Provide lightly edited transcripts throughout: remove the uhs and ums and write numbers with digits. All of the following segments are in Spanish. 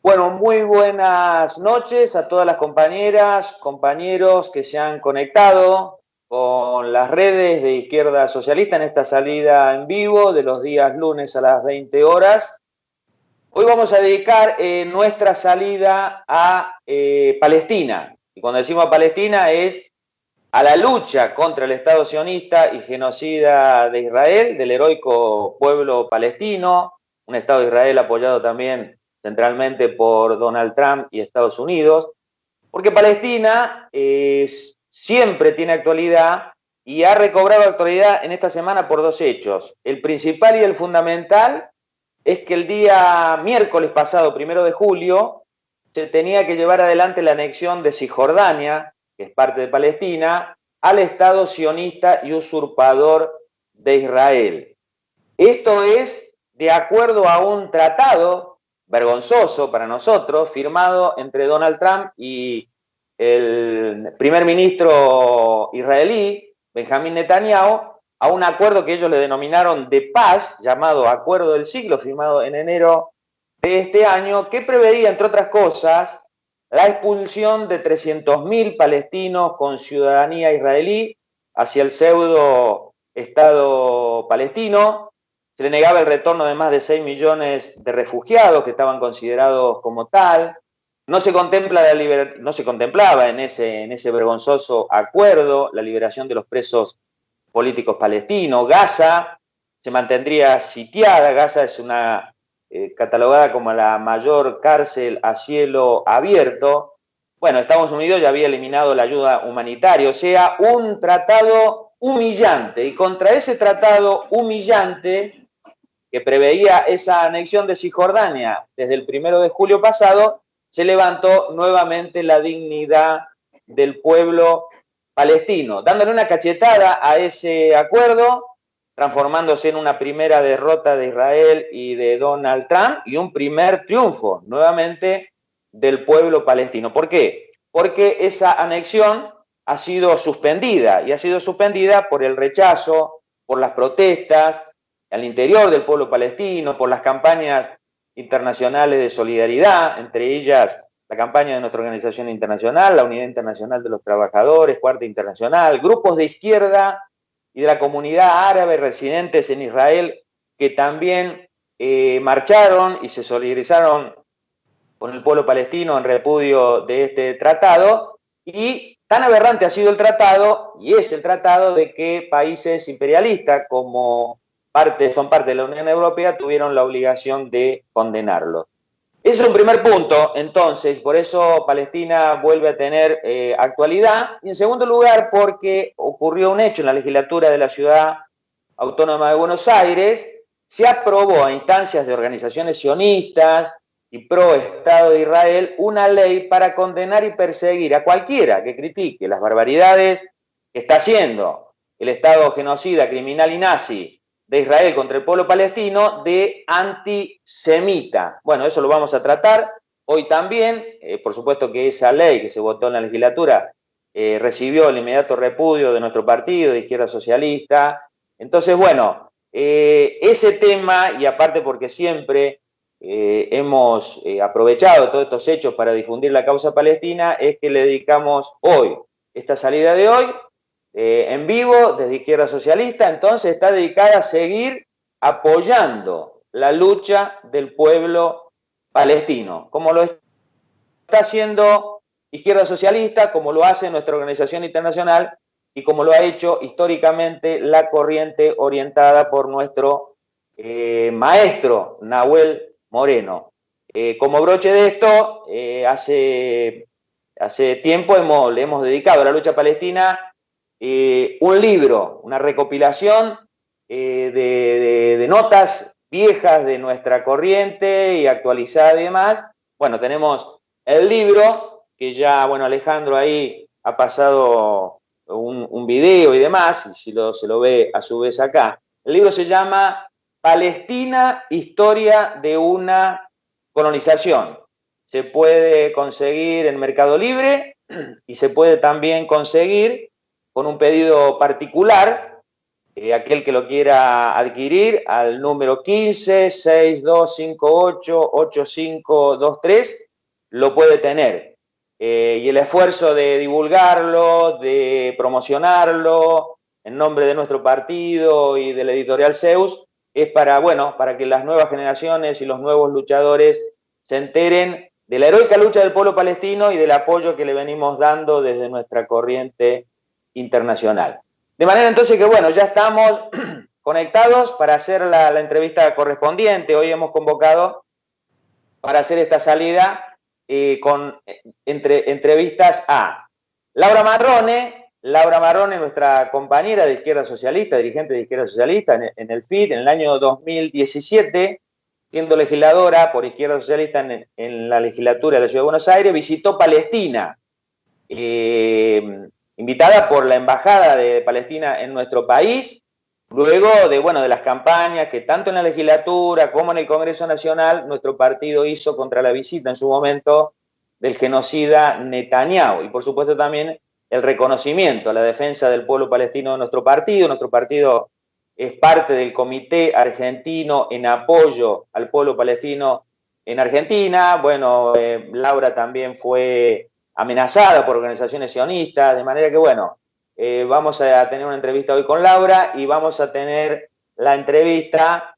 Bueno, muy buenas noches a todas las compañeras, compañeros que se han conectado con las redes de Izquierda Socialista en esta salida en vivo de los días lunes a las 20 horas. Hoy vamos a dedicar nuestra salida a Palestina. Y cuando decimos Palestina es a la lucha contra el Estado sionista y genocida de Israel, del heroico pueblo palestino, un Estado de Israel apoyado también centralmente por Donald Trump y Estados Unidos, porque Palestina siempre tiene actualidad y ha recobrado actualidad en esta semana por dos hechos. El principal y el fundamental es que el día miércoles pasado, 1 de julio, se tenía que llevar adelante la anexión de Cisjordania, que es parte de Palestina, al Estado sionista y usurpador de Israel. Esto es de acuerdo a un tratado vergonzoso para nosotros, firmado entre Donald Trump y el primer ministro israelí, Benjamín Netanyahu, a un acuerdo que ellos le denominaron de paz, llamado Acuerdo del Siglo, firmado en enero de este año, que preveía, entre otras cosas, la expulsión de 300.000 palestinos con ciudadanía israelí hacia el pseudo Estado palestino. Se le negaba el retorno de más de 6 millones de refugiados que estaban considerados como tal. No se contemplaba en ese vergonzoso acuerdo la liberación de los presos políticos palestinos. Gaza se mantendría sitiada. Gaza es catalogada como la mayor cárcel a cielo abierto. Bueno, Estados Unidos ya había eliminado la ayuda humanitaria, o sea, un tratado humillante. Y contra ese tratado humillante que preveía esa anexión de Cisjordania desde el 1 de julio pasado, se levantó nuevamente la dignidad del pueblo palestino, dándole una cachetada a ese acuerdo, transformándose en una primera derrota de Israel y de Donald Trump y un primer triunfo nuevamente del pueblo palestino. ¿Por qué? Porque esa anexión ha sido suspendida y ha sido suspendida por el rechazo, por las protestas al interior del pueblo palestino, por las campañas internacionales de solidaridad, entre ellas la campaña de nuestra organización internacional, la Unidad Internacional de los Trabajadores, Cuarta Internacional, grupos de izquierda y de la comunidad árabe residentes en Israel que también marcharon y se solidarizaron con el pueblo palestino en repudio de este tratado. Y tan aberrante ha sido el tratado, y es el tratado, de que países imperialistas como son parte de la Unión Europea tuvieron la obligación de condenarlo. Ese es un primer punto, entonces, por eso Palestina vuelve a tener actualidad. Y en segundo lugar, porque ocurrió un hecho en la legislatura de la Ciudad Autónoma de Buenos Aires, se aprobó a instancias de organizaciones sionistas y pro Estado de Israel una ley para condenar y perseguir a cualquiera que critique las barbaridades que está haciendo el Estado genocida, criminal y nazi de Israel contra el pueblo palestino de antisemita. Bueno, eso lo vamos a tratar hoy también. Por supuesto que esa ley que se votó en la legislatura recibió el inmediato repudio de nuestro partido, de Izquierda Socialista. Entonces, bueno, ese tema, y aparte porque siempre hemos aprovechado todos estos hechos para difundir la causa palestina, es que le dedicamos hoy, esta salida de hoy, en vivo desde Izquierda Socialista, entonces está dedicada a seguir apoyando la lucha del pueblo palestino, como lo está haciendo Izquierda Socialista, como lo hace nuestra organización internacional y como lo ha hecho históricamente la corriente orientada por nuestro maestro Nahuel Moreno. Como broche de esto, hace tiempo le hemos dedicado a la lucha palestina un libro, una recopilación de notas viejas de nuestra corriente y actualizada y demás. Bueno, tenemos el libro, que ya, bueno, Alejandro ahí ha pasado un video y demás, y se lo ve a su vez acá. El libro se llama Palestina, historia de una colonización. Se puede conseguir en Mercado Libre y se puede también conseguir con un pedido particular aquel que lo quiera adquirir al número 15-6258-8523 lo puede tener. Y el esfuerzo de divulgarlo, de promocionarlo en nombre de nuestro partido y de la editorial Zeus es para, bueno, para que las nuevas generaciones y los nuevos luchadores se enteren de la heroica lucha del pueblo palestino y del apoyo que le venimos dando desde nuestra corriente internacional. De manera entonces que, bueno, ya estamos conectados para hacer la entrevista correspondiente. Hoy hemos convocado para hacer esta salida con entrevistas a Laura Marrone, nuestra compañera de Izquierda Socialista, dirigente de Izquierda Socialista en el FIT, en el año 2017, siendo legisladora por Izquierda Socialista en la legislatura de la Ciudad de Buenos Aires, visitó Palestina, invitada por la Embajada de Palestina en nuestro país, luego de, bueno, de las campañas que tanto en la legislatura como en el Congreso Nacional nuestro partido hizo contra la visita en su momento del genocida Netanyahu, y por supuesto también el reconocimiento a la defensa del pueblo palestino de nuestro partido. Nuestro partido es parte del Comité Argentino en apoyo al pueblo palestino en Argentina. Bueno, Laura también fue amenazada por organizaciones sionistas, de manera que, bueno, vamos a tener una entrevista hoy con Laura y vamos a tener la entrevista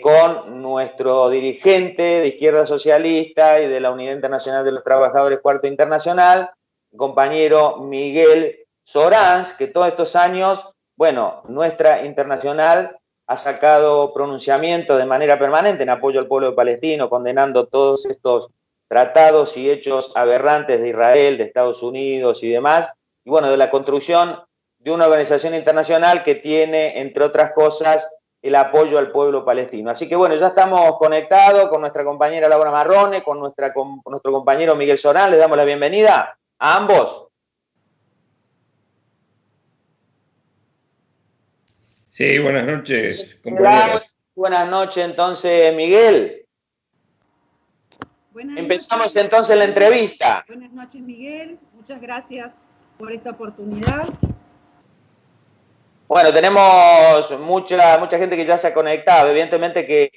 con nuestro dirigente de Izquierda Socialista y de la Unidad Internacional de los Trabajadores Cuarto Internacional, el compañero Miguel Soranz, que todos estos años, bueno, nuestra internacional ha sacado pronunciamientos de manera permanente en apoyo al pueblo palestino, condenando todos estos tratados y hechos aberrantes de Israel, de Estados Unidos y demás, y bueno, de la construcción de una organización internacional que tiene, entre otras cosas, el apoyo al pueblo palestino. Así que bueno, ya estamos conectados con nuestra compañera Laura Marrone, con nuestro compañero Miguel Során. Les damos la bienvenida a ambos. Sí, buenas noches, compañeros. Buenas noches, entonces, Miguel. Empezamos entonces la entrevista. Buenas noches, Miguel. Muchas gracias por esta oportunidad. Bueno, tenemos mucha gente que ya se ha conectado. Evidentemente que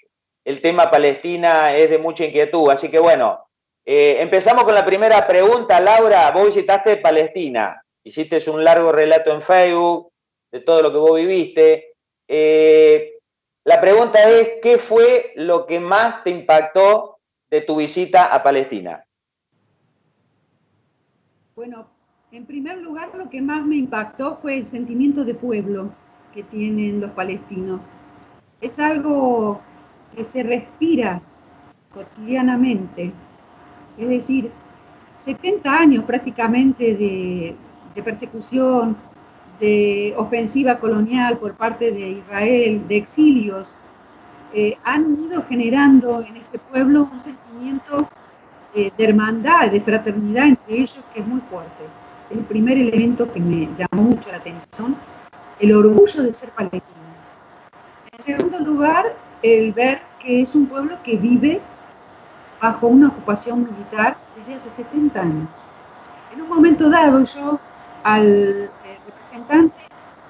el tema Palestina es de mucha inquietud. Así que bueno, empezamos con la primera pregunta. Laura, vos visitaste Palestina. Hiciste un largo relato en Facebook de todo lo que vos viviste. La pregunta es, ¿qué fue lo que más te impactó de tu visita a Palestina? Bueno, en primer lugar, lo que más me impactó fue el sentimiento de pueblo que tienen los palestinos. Es algo que se respira cotidianamente. Es decir, 70 años prácticamente de persecución, de ofensiva colonial por parte de Israel, de exilios, han ido generando en este pueblo un sentimiento de hermandad, de fraternidad entre ellos que es muy fuerte. El primer elemento que me llamó mucho la atención, el orgullo de ser palestino. En segundo lugar, el ver que es un pueblo que vive bajo una ocupación militar desde hace 70 años. En un momento dado, yo al representante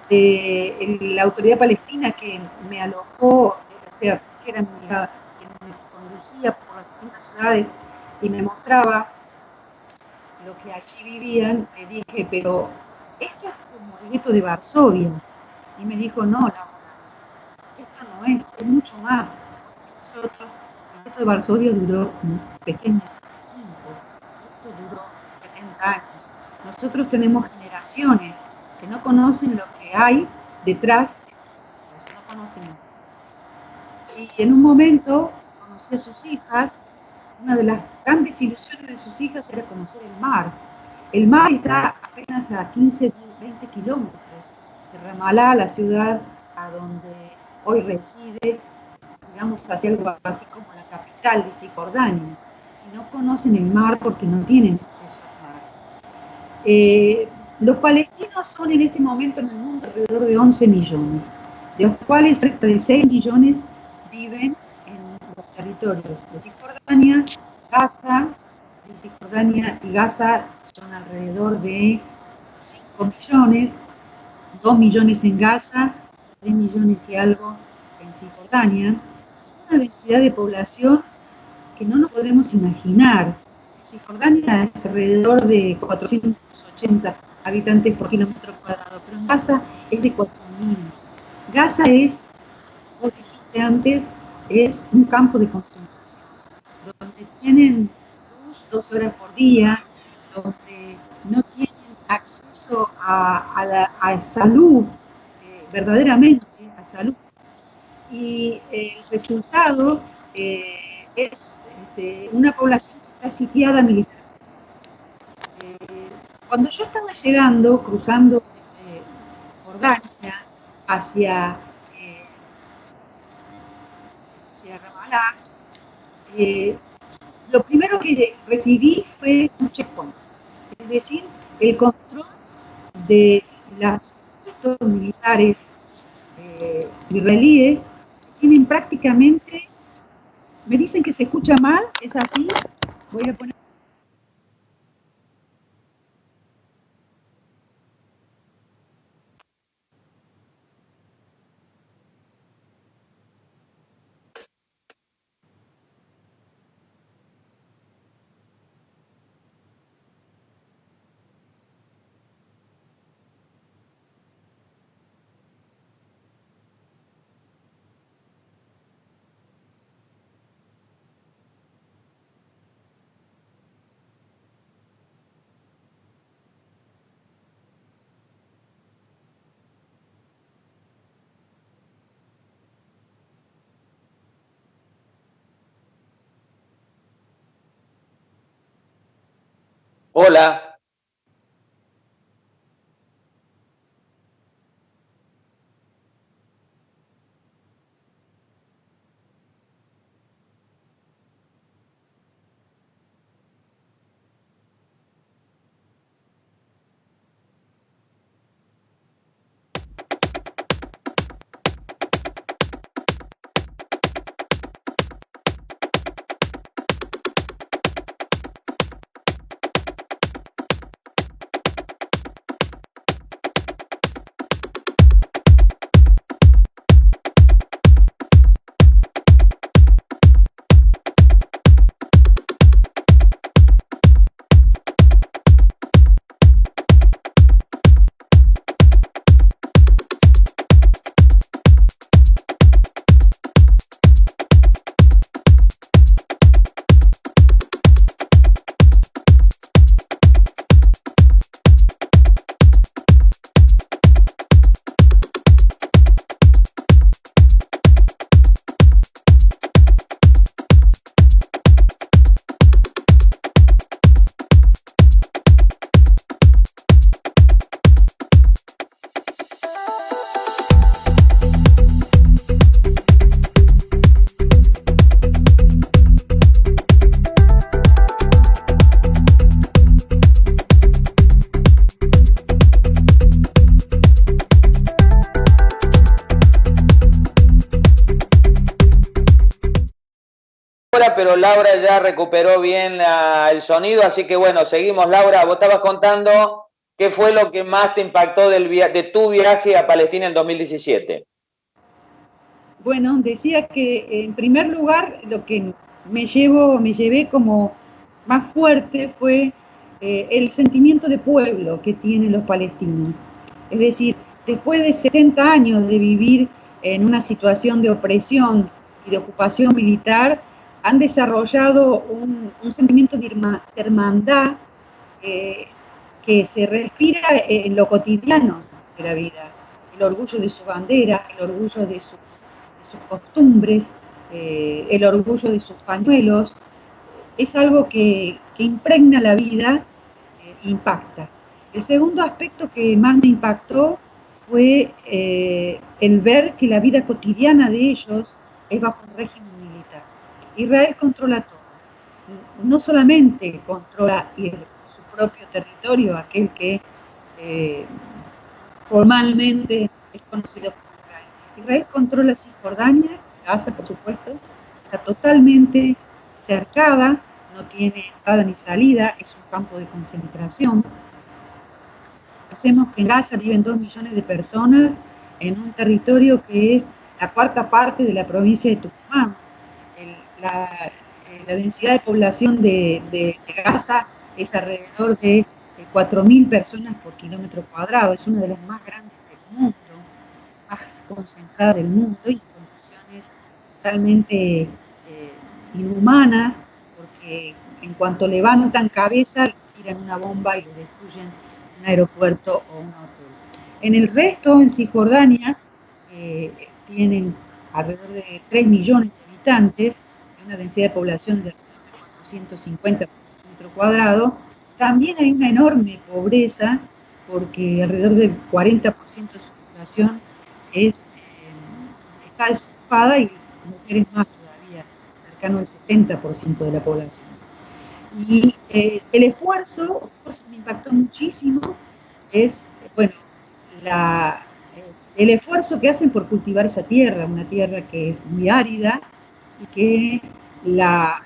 de la autoridad palestina que me alojó, o sea, que era mi hija, que me conducía por las distintas ciudades y me mostraba lo que allí vivían, le dije, pero esto es como el gueto de Varsovia. Y me dijo, no, Laura, esto no es mucho más. Nosotros, el gueto de Varsovia duró un pequeño tiempo, esto duró 70 años. Nosotros tenemos generaciones que no conocen lo que hay detrás, no conocen. Y en un momento conocí a sus hijas. Una de las grandes ilusiones de sus hijas era conocer el mar. El mar está apenas a 15, 20 kilómetros de Ramallah, la ciudad a donde hoy reside, digamos, hacia algo así como la capital de Cisjordania. Y no conocen el mar porque no tienen acceso al mar. Los palestinos son en este momento en el mundo alrededor de 11 millones, de los cuales cerca de 6 millones viven en los territorios de Cisjordania, Gaza. De Cisjordania y Gaza son alrededor de 5 millones, 2 millones en Gaza 3 millones y algo en Cisjordania, una densidad de población que no nos podemos imaginar. En Cisjordania es alrededor de 480 habitantes por kilómetro cuadrado, pero en Gaza es de 4.000. Gaza es, como dijiste antes, es un campo de concentración, donde tienen luz 2 horas por día, donde no tienen acceso a salud, verdaderamente a salud. Y el resultado es una población que está sitiada militarmente. Cuando yo estaba llegando, cruzando Jordania hacia Ramallah, lo primero que recibí fue un checkpoint, es decir, el control de los puestos militares israelíes que tienen prácticamente, me dicen que se escucha mal, ¿es así? Voy a poner... Hola. Pero Laura ya recuperó bien el sonido, así que bueno, seguimos. Laura, vos estabas contando qué fue lo que más te impactó de tu viaje a Palestina en 2017. Bueno, decía que en primer lugar lo que me llevé como más fuerte fue el sentimiento de pueblo que tienen los palestinos. Es decir, después de 70 años de vivir en una situación de opresión y de ocupación militar, han desarrollado un sentimiento de hermandad que se respira en lo cotidiano de la vida. El orgullo de su bandera, el orgullo de sus costumbres, el orgullo de sus pañuelos, es algo que impregna la vida, impacta. El segundo aspecto que más me impactó fue el ver que la vida cotidiana de ellos es bajo un régimen militar. Israel controla todo. No solamente controla su propio territorio, aquel que formalmente es conocido como Israel. Israel controla Cisjordania, Gaza por supuesto, está totalmente cercada, no tiene entrada ni salida, es un campo de concentración. Hacemos que en Gaza viven 2 millones de personas en un territorio que es la cuarta parte de la provincia de Tucumán. La densidad de población de Gaza es alrededor de 4.000 personas por kilómetro cuadrado. Es una de las más grandes del mundo, más concentrada del mundo, y en condiciones totalmente inhumanas, porque en cuanto levantan cabeza, le tiran una bomba y le destruyen un aeropuerto o un hotel. En el resto, en Cisjordania, tienen alrededor de 3 millones de habitantes, una densidad de población de 450 por kilómetro cuadrado. También hay una enorme pobreza, porque alrededor del 40% de su población está desocupada, y mujeres más todavía, cercano al 70% de la población. Y el esfuerzo me impactó muchísimo, es, bueno, el esfuerzo que hacen por cultivar esa tierra, una tierra que es muy árida, y que la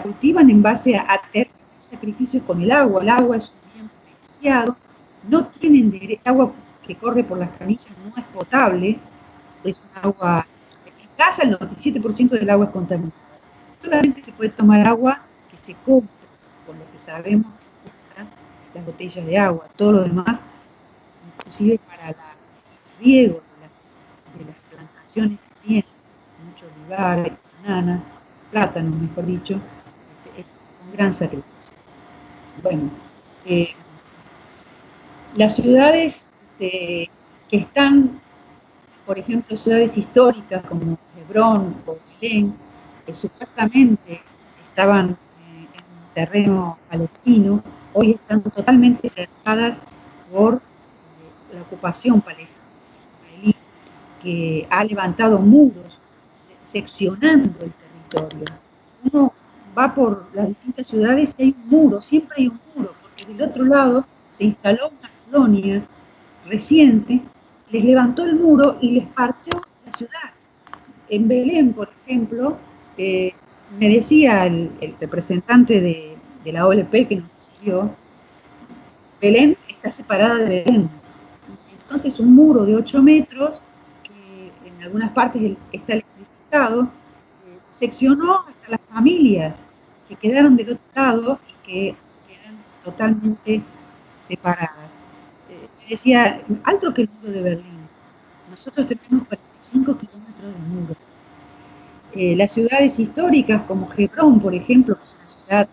cultivan en base a sacrificios con el agua. El agua es un bien preciado, no tienen agua que corre por las canillas, no es potable, es un agua, en casa el 97% del agua es contaminada. Solamente se puede tomar agua que se compra, por lo que sabemos que usan las botellas de agua. Todo lo demás, inclusive para el riego de las plantaciones que tienen, muchos olivares, bananas, plátanos, mejor dicho, es un gran sacrificio. Bueno, las ciudades que están, por ejemplo, ciudades históricas como Hebrón o Belén, que supuestamente estaban en terreno palestino, hoy están totalmente cercadas por la ocupación palestina, que ha levantado muros seccionando el territorio. Uno va por las distintas ciudades y hay un muro, siempre hay un muro, porque del otro lado se instaló una colonia reciente, les levantó el muro y les partió la ciudad. En Belén, por ejemplo, me decía el representante de la OLP que nos recibió, Belén está separada de Belén. Entonces un muro de 8 metros, que en algunas partes está electrificado, seccionó hasta las familias que quedaron del otro lado y que quedan totalmente separadas. Me decía, alto que el muro de Berlín. Nosotros tenemos 45 kilómetros de muro. Las ciudades históricas como Hebrón, por ejemplo, que es una ciudad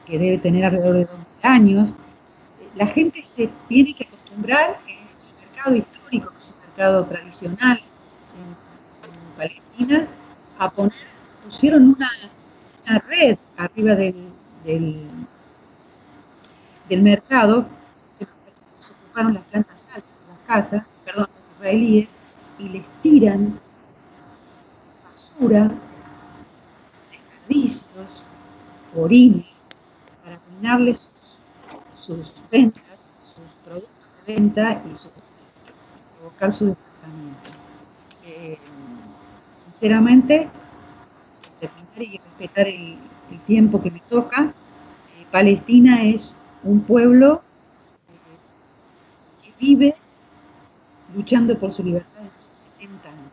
que debe tener alrededor de 2000 años, la gente se tiene que acostumbrar en el mercado histórico, que es un mercado tradicional en Palestina, pusieron una red arriba del mercado, que los ocuparon las plantas altas de las casas, los israelíes, y les tiran basura, desperdicios, orines, para arruinarles sus ventas, sus productos de venta y provocar su desplazamiento. Sinceramente, terminar y respetar el tiempo que me toca, Palestina es un pueblo que vive luchando por su libertad desde hace 70 años.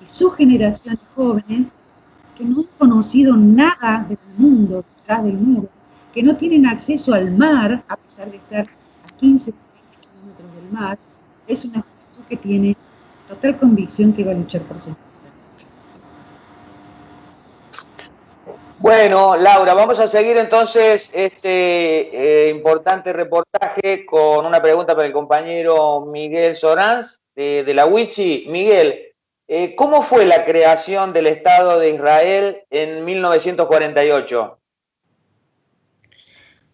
Y sus generaciones jóvenes, que no han conocido nada del mundo detrás del muro, que no tienen acceso al mar, a pesar de estar a 15 kilómetros del mar, es una juventud que tiene total convicción que va a luchar por su libertad. Bueno, Laura, vamos a seguir entonces este importante reportaje con una pregunta para el compañero Miguel Soranz de la UICI. Miguel, ¿cómo fue la creación del Estado de Israel en 1948?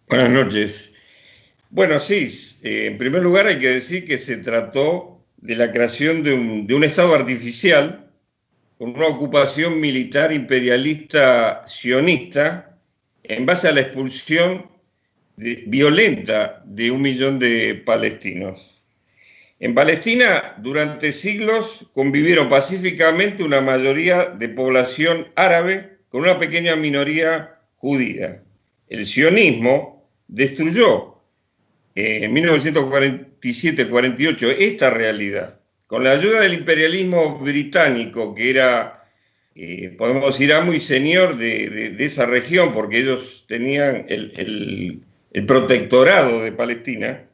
Buenas noches. Bueno, sí, en primer lugar hay que decir que se trató de la creación de un Estado artificial con una ocupación militar imperialista sionista en base a la expulsión violenta de 1 millón de palestinos. En Palestina, durante siglos, convivieron pacíficamente una mayoría de población árabe con una pequeña minoría judía. El sionismo destruyó en 1947-48 esta realidad con la ayuda del imperialismo británico, que era, podemos decir, amo y señor de esa región, porque ellos tenían el protectorado de Palestina,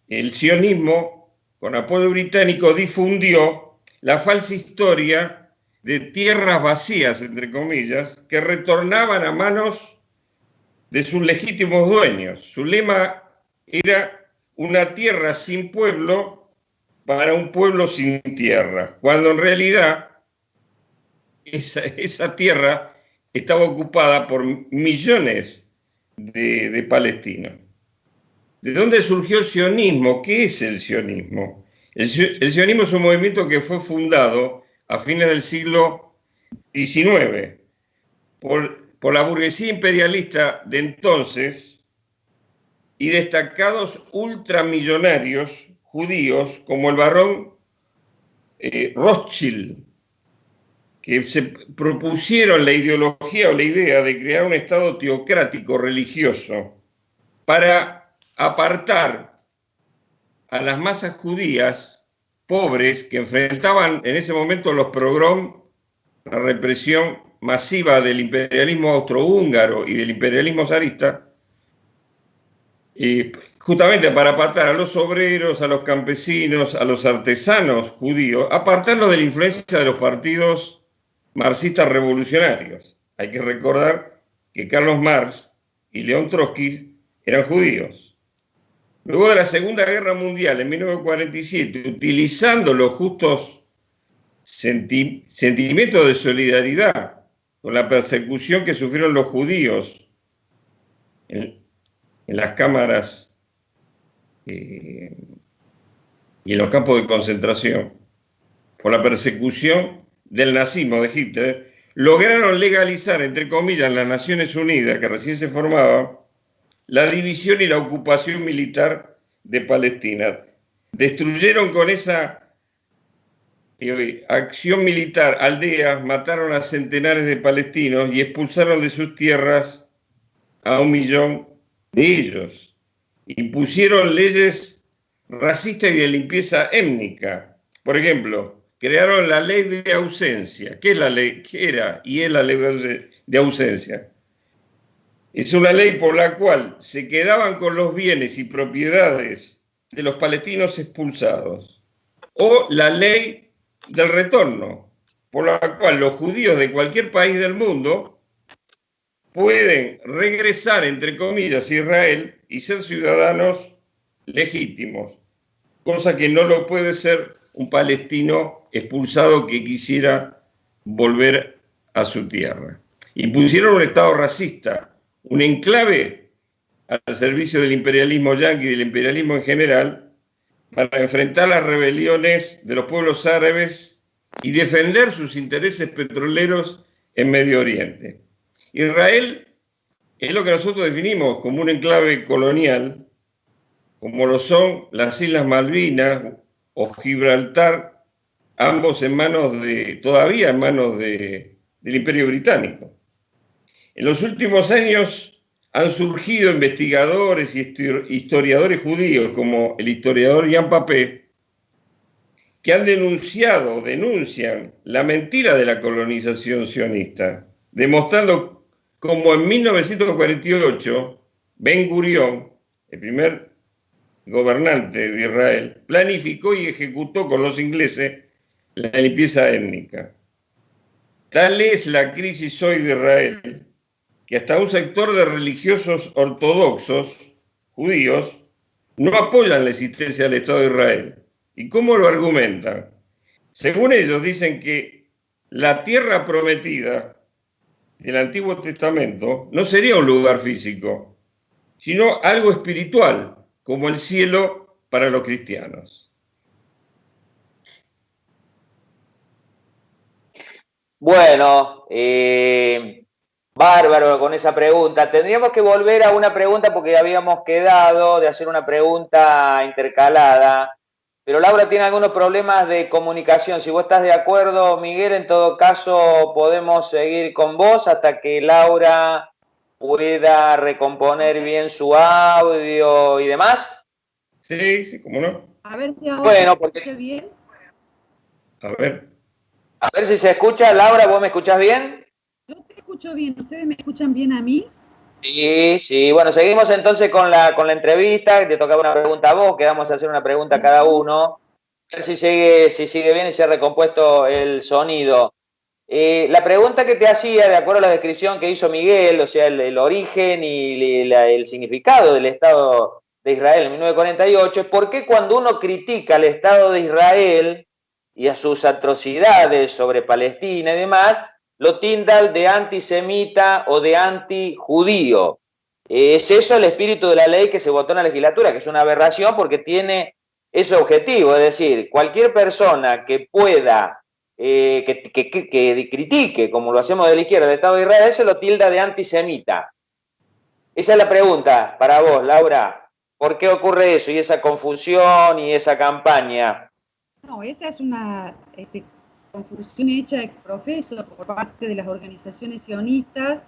el sionismo, con apoyo británico, difundió la falsa historia de tierras vacías, entre comillas, que retornaban a manos de sus legítimos dueños. Su lema era una tierra sin pueblo para un pueblo sin tierra, cuando en realidad esa tierra estaba ocupada por millones de palestinos. ¿De dónde surgió el sionismo? ¿Qué es el sionismo? El sionismo es un movimiento que fue fundado a fines del siglo XIX por la burguesía imperialista de entonces y destacados ultramillonarios judíos como el barón Rothschild, que se propusieron la ideología o la idea de crear un estado teocrático religioso para apartar a las masas judías pobres que enfrentaban en ese momento los pogroms, la represión masiva del imperialismo austrohúngaro y del imperialismo zarista, justamente para apartar a los obreros, a los campesinos, a los artesanos judíos, apartarlos de la influencia de los partidos marxistas revolucionarios. Hay que recordar que Carlos Marx y León Trotsky eran judíos. Luego de la Segunda Guerra Mundial, en 1947, utilizando los justos sentimientos de solidaridad con la persecución que sufrieron los judíos en las cámaras y en los campos de concentración, por la persecución del nazismo de Hitler, lograron legalizar, entre comillas, las Naciones Unidas, que recién se formaban, la división y la ocupación militar de Palestina. Destruyeron con esa acción militar aldeas, mataron a centenares de palestinos y expulsaron de sus tierras a 1 millón de ellos. Impusieron leyes racistas y de limpieza étnica. Por ejemplo, crearon la ley de ausencia. ¿Qué es la ley? ¿Qué era y es la ley de ausencia? Es una ley por la cual se quedaban con los bienes y propiedades de los palestinos expulsados. O la ley del retorno, por la cual los judíos de cualquier país del mundo pueden regresar, entre comillas, a Israel y ser ciudadanos legítimos, cosa que no lo puede ser un palestino expulsado que quisiera volver a su tierra. Impusieron un Estado racista, un enclave al servicio del imperialismo yanqui y del imperialismo en general, para enfrentar las rebeliones de los pueblos árabes y defender sus intereses petroleros en Medio Oriente. Israel es lo que nosotros definimos como un enclave colonial, como lo son las Islas Malvinas o Gibraltar, ambos todavía en manos del Imperio Británico. En los últimos años han surgido investigadores y historiadores judíos, como el historiador Jan Papé, que han denuncian la mentira de la colonización sionista, demostrando cómo en 1948 Ben Gurión, el primer gobernante de Israel, planificó y ejecutó con los ingleses la limpieza étnica. Tal es la crisis hoy de Israel, que hasta un sector de religiosos ortodoxos judíos no apoyan la existencia del Estado de Israel. ¿Y cómo lo argumentan? Según ellos, dicen que la tierra prometida del Antiguo Testamento no sería un lugar físico, sino algo espiritual, como el cielo para los cristianos. Bueno, bárbaro con esa pregunta. Tendríamos que volver a una pregunta porque habíamos quedado de hacer una pregunta intercalada, pero Laura tiene algunos problemas de comunicación. Si vos estás de acuerdo, Miguel, en todo caso podemos seguir con vos hasta que Laura pueda recomponer bien su audio y demás. Sí, cómo no. A ver si ahora bueno, se escucha bien. A ver si se escucha. Laura, ¿vos me escuchás bien? Yo te escucho bien. ¿Ustedes me escuchan bien a mí? Sí, sí. Bueno, seguimos entonces con la entrevista. Te tocaba una pregunta a vos, quedamos a hacer una pregunta a cada uno. A ver si sigue bien y se ha recompuesto el sonido. La pregunta que te hacía, de acuerdo a la descripción que hizo Miguel, o sea, el origen y el significado del Estado de Israel en 1948, es por qué cuando uno critica al Estado de Israel y a sus atrocidades sobre Palestina y demás, lo tildan de antisemita o de antijudío. Es eso el espíritu de la ley que se votó en la legislatura, que es una aberración porque tiene ese objetivo, es decir, cualquier persona que pueda que critique, como lo hacemos de la izquierda, el Estado de Israel, se lo tilda de antisemita. Esa es la pregunta para vos, Laura. ¿Por qué ocurre eso y esa confusión y esa campaña? No, esa es una confusión hecha ex profeso por parte de las organizaciones sionistas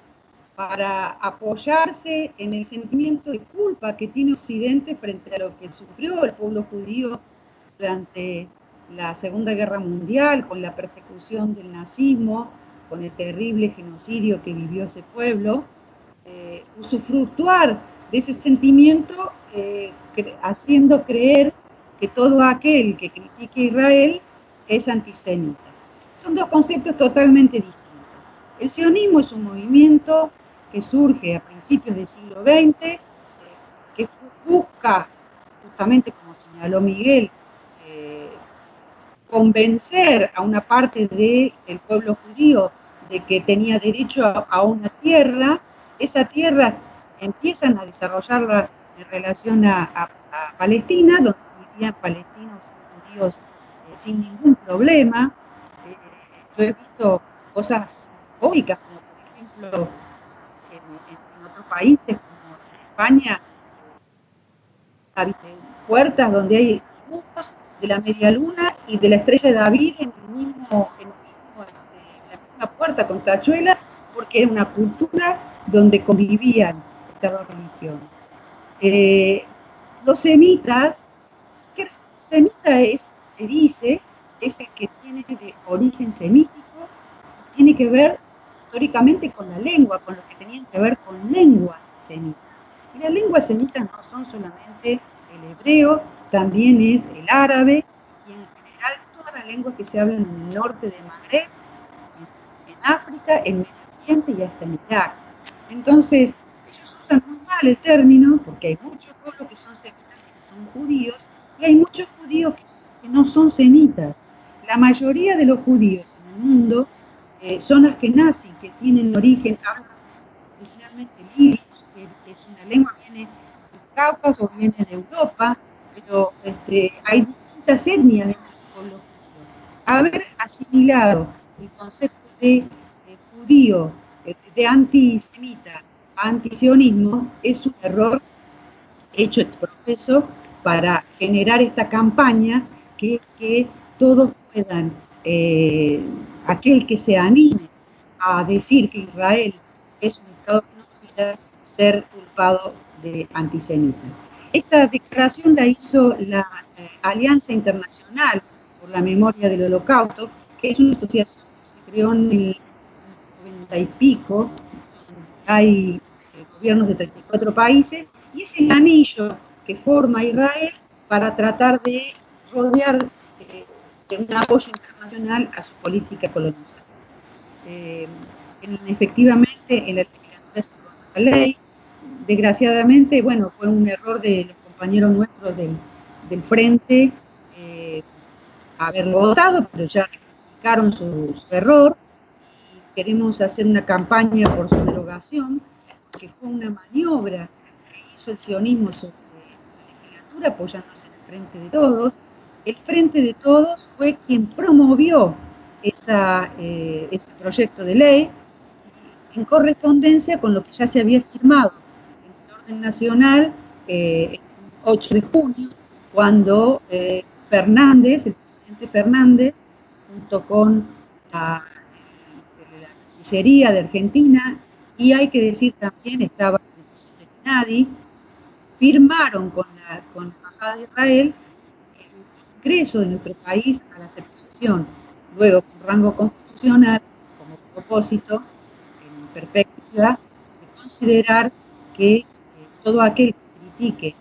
para apoyarse en el sentimiento de culpa que tiene Occidente frente a lo que sufrió el pueblo judío durante la Segunda Guerra Mundial, con la persecución del nazismo, con el terrible genocidio que vivió ese pueblo, usufructuar de ese sentimiento haciendo creer que todo aquel que critique a Israel es antisemita. Son dos conceptos totalmente distintos. El sionismo es un movimiento que surge a principios del siglo XX, que busca, justamente como señaló Miguel, convencer a una parte del pueblo judío de que tenía derecho a una tierra. Esa tierra empiezan a desarrollarla en relación a Palestina, donde vivían palestinos y judíos sin ningún problema. Yo he visto cosas cómicas, como por ejemplo en otros países, como en España, puertas donde hay dibujos de la media luna y de la estrella de David en la misma puerta con tachuela, porque era una cultura donde convivían estas dos religiones. Los semitas, que semita se dice, es el que tiene de origen semítico y tiene que ver históricamente con la lengua, con lo que tenían que ver con lenguas semitas. Y las lenguas semitas no son solamente el hebreo, también es el árabe y en general todas las lenguas que se hablan en el norte de Magreb, en África, en Medio Oriente y hasta en Irak. Entonces, ellos usan muy mal el término porque hay muchos pueblos que son semitas y que son judíos, y hay muchos judíos que no son semitas. La mayoría de los judíos en el mundo son askenazí, que tienen origen, hablan originalmente yiddish, que es una lengua que viene del Cáucaso, viene de Europa, pero hay distintas etnias en el pueblo judío. Haber asimilado el concepto de judío, de antisemita, a antisionismo, es un error hecho ex profeso para generar esta campaña que todos puedan, aquel que se anime a decir que Israel es un Estado genocida, ser culpado de antisemita. Esta declaración la hizo la Alianza Internacional por la Memoria del Holocausto, que es una asociación que se creó en el 90 y pico, hay gobiernos de 34 países, y es el anillo que forma Israel para tratar de rodear de un apoyo internacional a su política colonizadora. Efectivamente, en la legislatura se votó la ley. Desgraciadamente, bueno, fue un error de los compañeros nuestros del Frente haberlo votado, pero ya rectificaron su error. Queremos hacer una campaña por su derogación, que fue una maniobra que hizo el sionismo sobre la legislatura apoyándose en el Frente de Todos. El Frente de Todos fue quien promovió ese proyecto de ley en correspondencia con lo que ya se había firmado en el orden nacional el 8 de junio, cuando Fernández, el presidente Fernández, junto con la Cancillería de Argentina, y hay que decir también, estaba el presidente Nadi, firmaron con la Embajada de Israel el ingreso de nuestro país a la asociación. luego con rango constitucional, como propósito, en perspectiva, de considerar que todo aquel que critique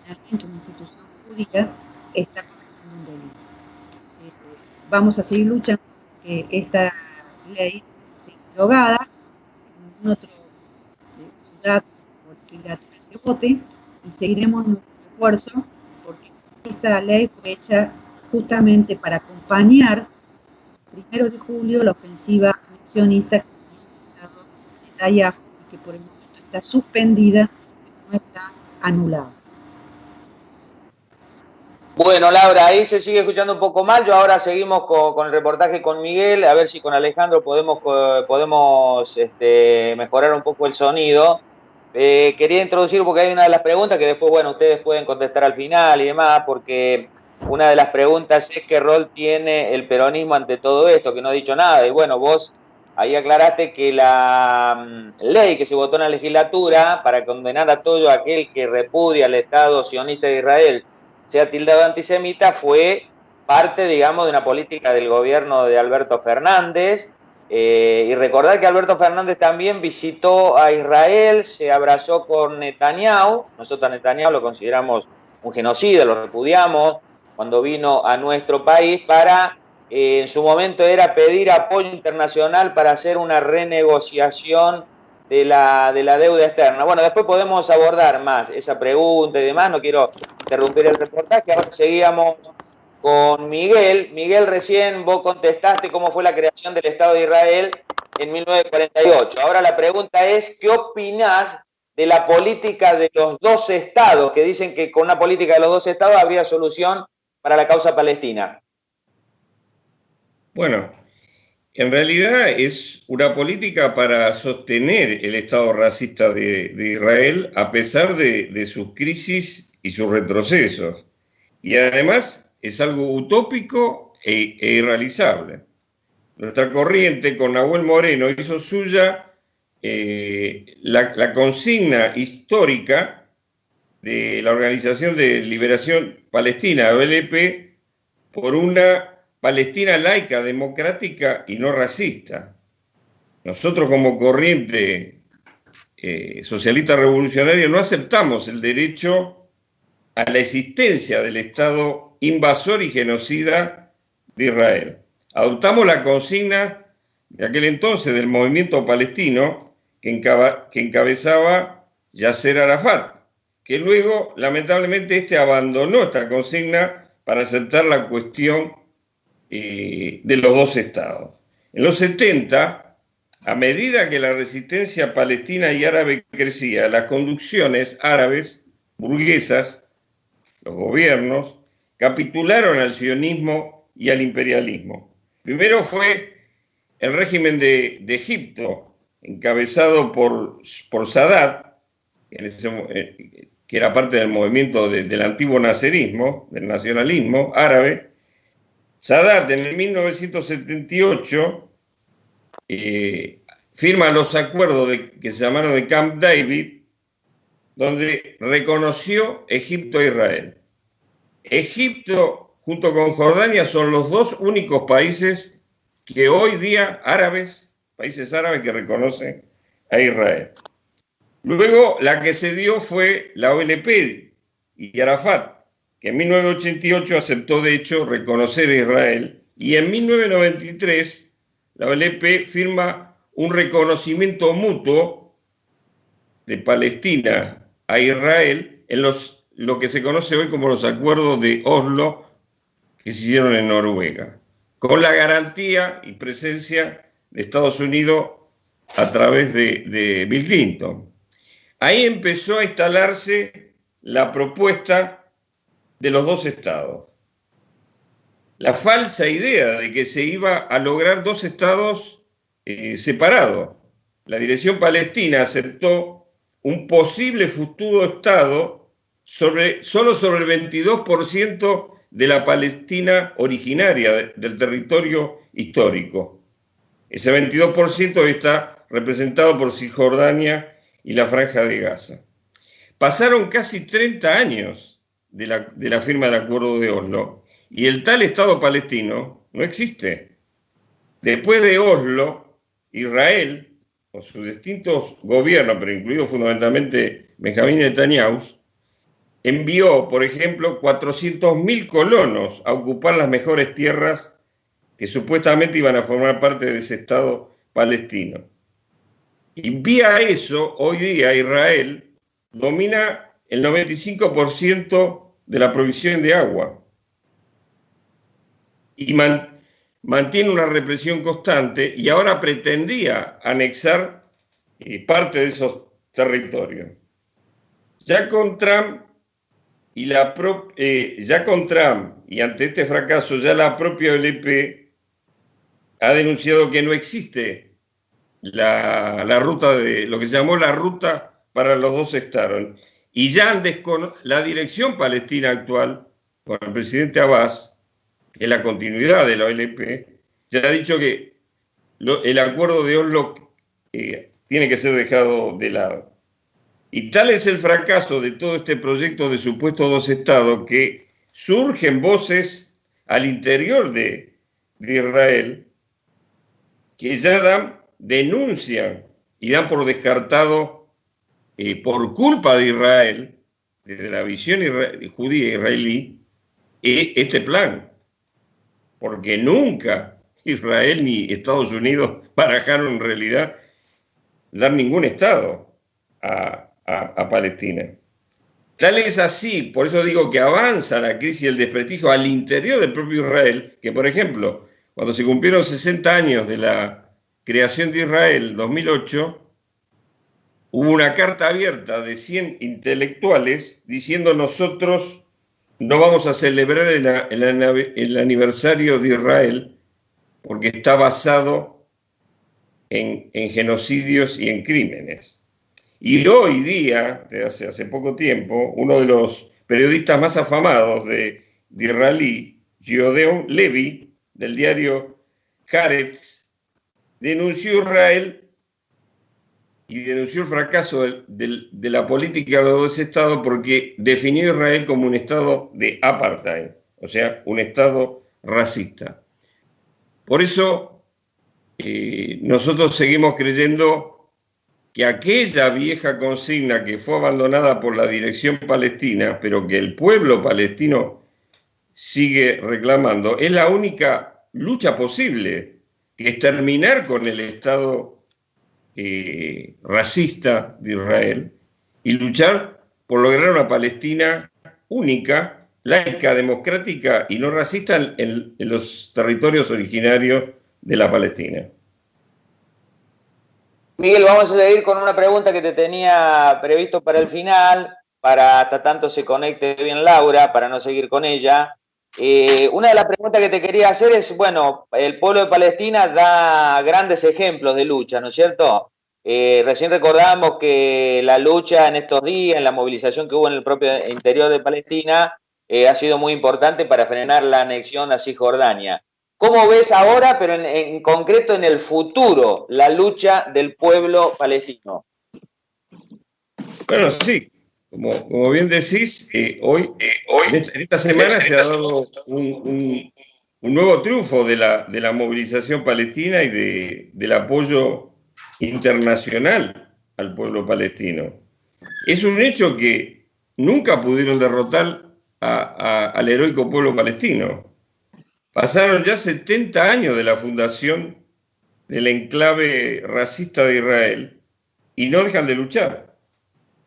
finalmente una institución jurídica está cometiendo un delito. Vamos a seguir luchando que esta ley sea derogada, en ninguna otra ciudad o legislatura se vote, y seguiremos nuestro esfuerzo porque esta ley fue hecha justamente para acompañar el 1 de julio la ofensiva anexionista que se ha realizado en Netanyahu y que por el momento está suspendida, no está anulada. Bueno, Laura, ahí se sigue escuchando un poco mal. Yo ahora seguimos con el reportaje con Miguel, a ver si con Alejandro podemos mejorar un poco el sonido. Quería introducir porque hay una de las preguntas que después, bueno, ustedes pueden contestar al final y demás, porque una de las preguntas es qué rol tiene el peronismo ante todo esto, que no ha dicho nada. Y bueno, vos ahí aclaraste que la ley que se votó en la legislatura para condenar a todo aquel que repudia al Estado sionista de Israel sea tildado antisemita fue parte, digamos, de una política del gobierno de Alberto Fernández. Y recordar que Alberto Fernández también visitó a Israel, se abrazó con Netanyahu. Nosotros a Netanyahu lo consideramos un genocida, lo repudiamos cuando vino a nuestro país para, en su momento era pedir apoyo internacional para hacer una renegociación de la deuda externa. Bueno, después podemos abordar más esa pregunta y demás, no quiero interrumpir el reportaje. Ahora seguíamos con Miguel. Miguel, recién vos contestaste cómo fue la creación del Estado de Israel en 1948. Ahora la pregunta es, ¿qué opinás de la política de los dos estados, que dicen que con una política de los dos estados habría solución para la causa palestina? Bueno, en realidad es una política para sostener el Estado racista de Israel a pesar de sus crisis y sus retrocesos. Y además es algo utópico e irrealizable. Nuestra corriente con Nahuel Moreno hizo suya la consigna histórica de la Organización de Liberación Palestina, OLP, por una Palestina laica, democrática y no racista. Nosotros como corriente socialista revolucionaria no aceptamos el derecho a la existencia del Estado invasor y genocida de Israel. Adoptamos la consigna de aquel entonces del movimiento palestino que encabezaba Yasser Arafat, que luego lamentablemente abandonó esta consigna para aceptar la cuestión de los dos estados. En los 70, a medida que la resistencia palestina y árabe crecía, las conducciones árabes, burguesas, los gobiernos, capitularon al sionismo y al imperialismo. Primero fue el régimen de Egipto, encabezado por Sadat, que era parte del movimiento del antiguo nacerismo, del nacionalismo árabe. Sadat en el 1978 firma los acuerdos que se llamaron de Camp David, donde reconoció Egipto e Israel. Egipto junto con Jordania son los dos únicos países que hoy día países árabes que reconocen a Israel. Luego la que se dio fue la OLP y Arafat, que en 1988 aceptó de hecho reconocer a Israel, y en 1993 la OLP firma un reconocimiento mutuo de Palestina a Israel en lo que se conoce hoy como los acuerdos de Oslo que se hicieron en Noruega, con la garantía y presencia de Estados Unidos a través de Bill Clinton. Ahí empezó a instalarse la propuesta de los dos estados. La falsa idea de que se iba a lograr dos estados separados. La dirección palestina aceptó un posible futuro estado solo sobre el 22% de la Palestina originaria del territorio histórico. Ese 22% está representado por Cisjordania y la Franja de Gaza. Pasaron casi 30 años de la firma del Acuerdo de Oslo y el tal Estado palestino no existe. Después de Oslo, Israel, con sus distintos gobiernos, pero incluido fundamentalmente Benjamín Netanyahu, envió, por ejemplo, 400.000 colonos a ocupar las mejores tierras que supuestamente iban a formar parte de ese Estado palestino. Y vía eso, hoy día Israel domina el 95% de la provisión de agua y mantiene una represión constante, y ahora pretendía anexar parte de esos territorios. Ya con Trump y ante este fracaso, ya la propia OLP ha denunciado que no existe la ruta de lo que se llamó la ruta para los dos estados. Y ya la dirección palestina actual, con el presidente Abbas, que es la continuidad de la OLP, ya ha dicho que el acuerdo de Oslo tiene que ser dejado de lado. Y tal es el fracaso de todo este proyecto de supuestos dos estados que surgen voces al interior de Israel que ya denuncian y dan por descartado, por culpa de Israel, desde la visión judía israelí, este plan. Porque nunca Israel ni Estados Unidos barajaron en realidad dar ningún estado a Palestina. Tal es así, por eso digo que avanza la crisis y el desprestigio al interior del propio Israel, que por ejemplo, cuando se cumplieron 60 años de la creación de Israel, 2008, hubo una carta abierta de 100 intelectuales diciendo: nosotros no vamos a celebrar el aniversario de Israel porque está basado en genocidios y en crímenes. Y hoy día, desde hace poco tiempo, uno de los periodistas más afamados de israelí, Gideon Levy, del diario Haaretz, denunció Israel y denunció el fracaso de la política de los estados porque definió a Israel como un estado de apartheid, o sea, un estado racista. Por eso nosotros seguimos creyendo que aquella vieja consigna que fue abandonada por la dirección palestina, pero que el pueblo palestino sigue reclamando, es la única lucha posible, que es terminar con el Estado racista de Israel y luchar por lograr una Palestina única, laica, democrática y no racista en los territorios originarios de la Palestina. Miguel, vamos a seguir con una pregunta que te tenía previsto para el final, para hasta tanto se conecte bien Laura, para no seguir con ella. Una de las preguntas que te quería hacer es, bueno, el pueblo de Palestina da grandes ejemplos de lucha, ¿no es cierto? Recién recordamos que la lucha en estos días, en la movilización que hubo en el propio interior de Palestina, ha sido muy importante para frenar la anexión a Cisjordania. ¿Cómo ves ahora, pero en concreto en el futuro, la lucha del pueblo palestino? Bueno, sí, como bien decís, hoy en esta semana se ha dado un nuevo triunfo de la movilización palestina y del apoyo internacional al pueblo palestino. Es un hecho que nunca pudieron derrotar al heroico pueblo palestino. Pasaron ya 70 años de la fundación del enclave racista de Israel y no dejan de luchar.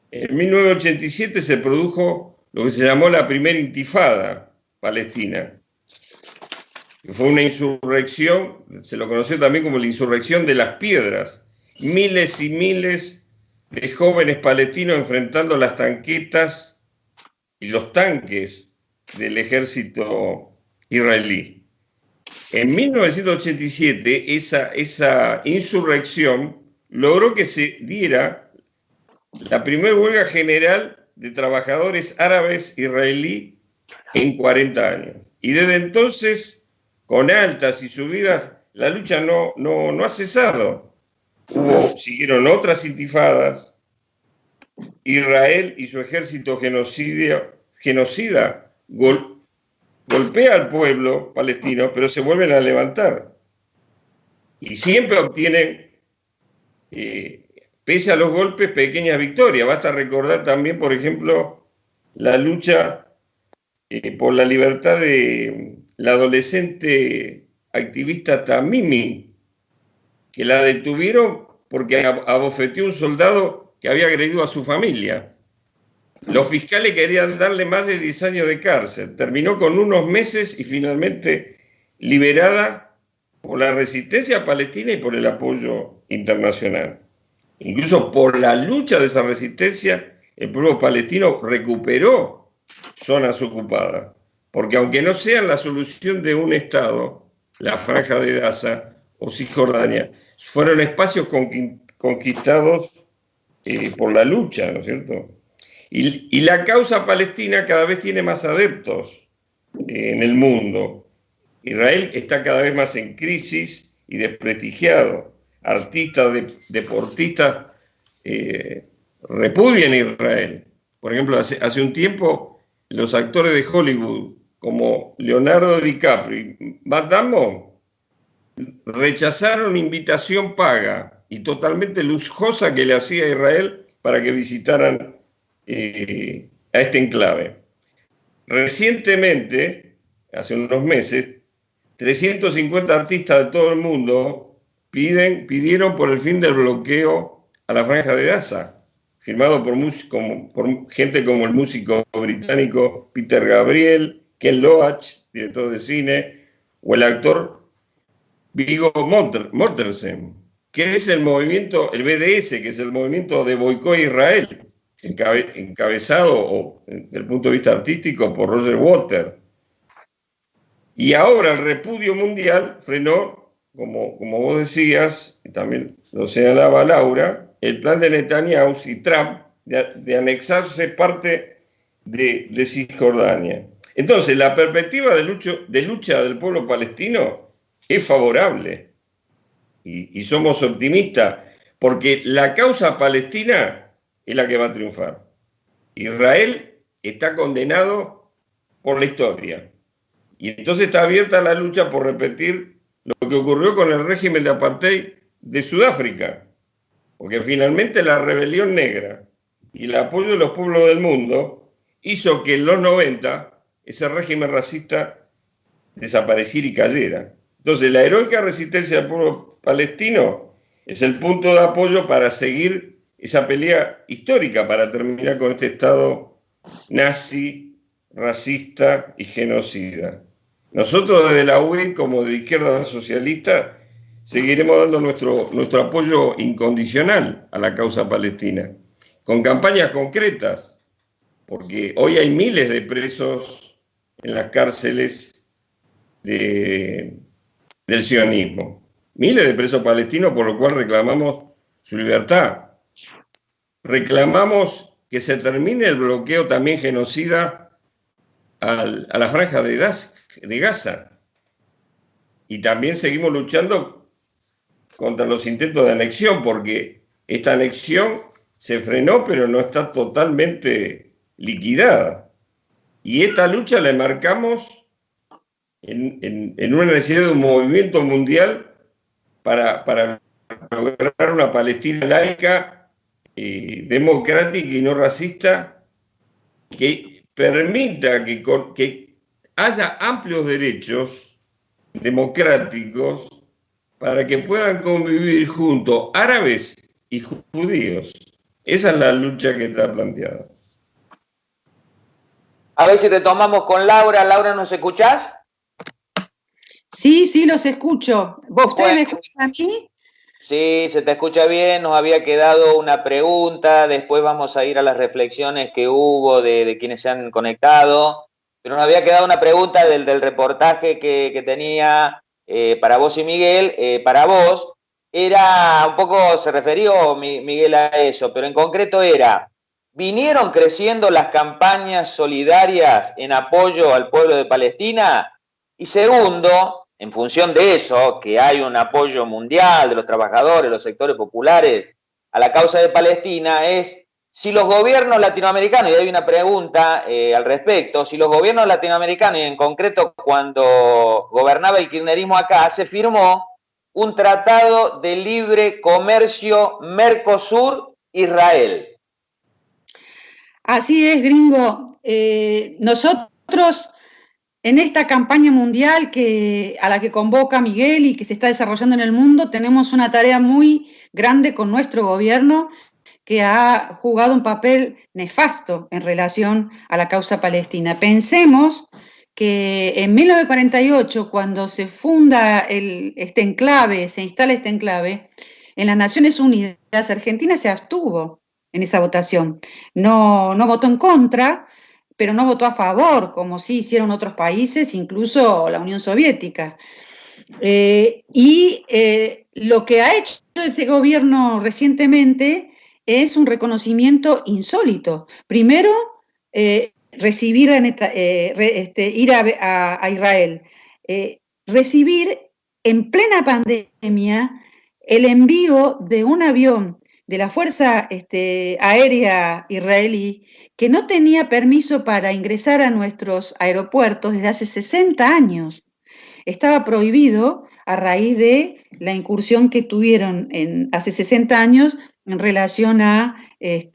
En 1987 se produjo lo que se llamó la primera intifada palestina, que fue una insurrección, se lo conoció también como la insurrección de las piedras. Miles y miles de jóvenes palestinos enfrentando las tanquetas y los tanques del ejército israelí. En 1987, esa insurrección logró que se diera la primera huelga general de trabajadores árabes israelí en 40 años. Y desde entonces, con altas y subidas, la lucha no ha cesado. Siguieron otras intifadas. Israel y su ejército genocida golpea al pueblo palestino, pero se vuelven a levantar. y siempre obtienen, pese a los golpes, pequeñas victorias. Basta recordar también, por ejemplo, la lucha por la libertad de la adolescente activista Tamimi, que la detuvieron porque abofeteó a un soldado que había agredido a su familia. Los fiscales querían darle más de 10 años de cárcel. Terminó con unos meses y finalmente liberada por la resistencia palestina y por el apoyo internacional. Incluso por la lucha de esa resistencia, el pueblo palestino recuperó zonas ocupadas. Porque aunque no sean la solución de un Estado, la Franja de Gaza o Cisjordania, fueron espacios conquistados por la lucha, ¿no es cierto? Y la causa palestina cada vez tiene más adeptos en el mundo. Israel está cada vez más en crisis y desprestigiado. Artistas, deportistas repudian a Israel. Por ejemplo, hace un tiempo los actores de Hollywood como Leonardo DiCaprio y Matt Damon rechazaron invitación paga y totalmente lujosa que le hacía a Israel para que visitaran a este enclave. Recientemente, hace unos meses, 350 artistas de todo el mundo pidieron por el fin del bloqueo a la Franja de Gaza, firmado por gente como el músico británico Peter Gabriel, Ken Loach, director de cine, o el actor Viggo Mortensen, que es el movimiento, el BDS, que es el movimiento de boicot a Israel, encabezado desde el punto de vista artístico por Roger Waters. Y ahora el repudio mundial frenó, como vos decías, y también lo señalaba Laura, el plan de Netanyahu y Trump de anexarse parte de Cisjordania. Entonces, la perspectiva de lucha del pueblo palestino es favorable y somos optimistas porque la causa palestina es la que va a triunfar. Israel está condenado por la historia y entonces está abierta la lucha por repetir lo que ocurrió con el régimen de apartheid de Sudáfrica, porque finalmente la rebelión negra y el apoyo de los pueblos del mundo hizo que en los 90 ese régimen racista desapareciera y cayera. Entonces, la heroica resistencia del pueblo palestino es el punto de apoyo para seguir esa pelea histórica, para terminar con este Estado nazi, racista y genocida. Nosotros desde la UIT, como de izquierda socialista, seguiremos dando nuestro apoyo incondicional a la causa palestina, con campañas concretas, porque hoy hay miles de presos en las cárceles del sionismo. Miles de presos palestinos, por lo cual reclamamos su libertad. Reclamamos que se termine el bloqueo también genocida a la Franja de Gaza. Y también seguimos luchando contra los intentos de anexión, porque esta anexión se frenó, pero no está totalmente liquidada. Y esta lucha la marcamos en una necesidad de un movimiento mundial para lograr una Palestina laica, democrática y no racista, que permita que haya amplios derechos democráticos para que puedan convivir juntos árabes y judíos. Esa es la lucha que está planteada. A ver si te tomamos con Laura. Laura, ¿nos escuchás? Sí, los escucho. ¿Ustedes me escuchan a mí? Sí, se te escucha bien. Nos había quedado una pregunta. Después vamos a ir a las reflexiones que hubo de quienes se han conectado. Pero nos había quedado una pregunta del reportaje que tenía para vos y Miguel. Para vos, era un poco, se refirió Miguel a eso, pero en concreto era: ¿vinieron creciendo las campañas solidarias en apoyo al pueblo de Palestina? Y segundo, en función de eso, que hay un apoyo mundial de los trabajadores, los sectores populares a la causa de Palestina, es si los gobiernos latinoamericanos, y hay una pregunta al respecto, si los gobiernos latinoamericanos, y en concreto cuando gobernaba el kirchnerismo acá, se firmó un tratado de libre comercio Mercosur-Israel. Así es, gringo. Nosotros en esta campaña mundial a la que convoca Miguel y que se está desarrollando en el mundo, tenemos una tarea muy grande con nuestro gobierno, que ha jugado un papel nefasto en relación a la causa palestina. Pensemos que en 1948, cuando se funda este enclave, se instala este enclave, en las Naciones Unidas, Argentina se abstuvo en esa votación. No votó en contra, pero no votó a favor, como sí hicieron otros países, incluso la Unión Soviética. Lo que ha hecho ese gobierno recientemente es un reconocimiento insólito. Primero, recibir ir a Israel, recibir en plena pandemia el envío de un avión de la Fuerza Aérea Israelí que no tenía permiso para ingresar a nuestros aeropuertos desde hace 60 años. Estaba prohibido a raíz de la incursión que tuvieron hace 60 años en relación a el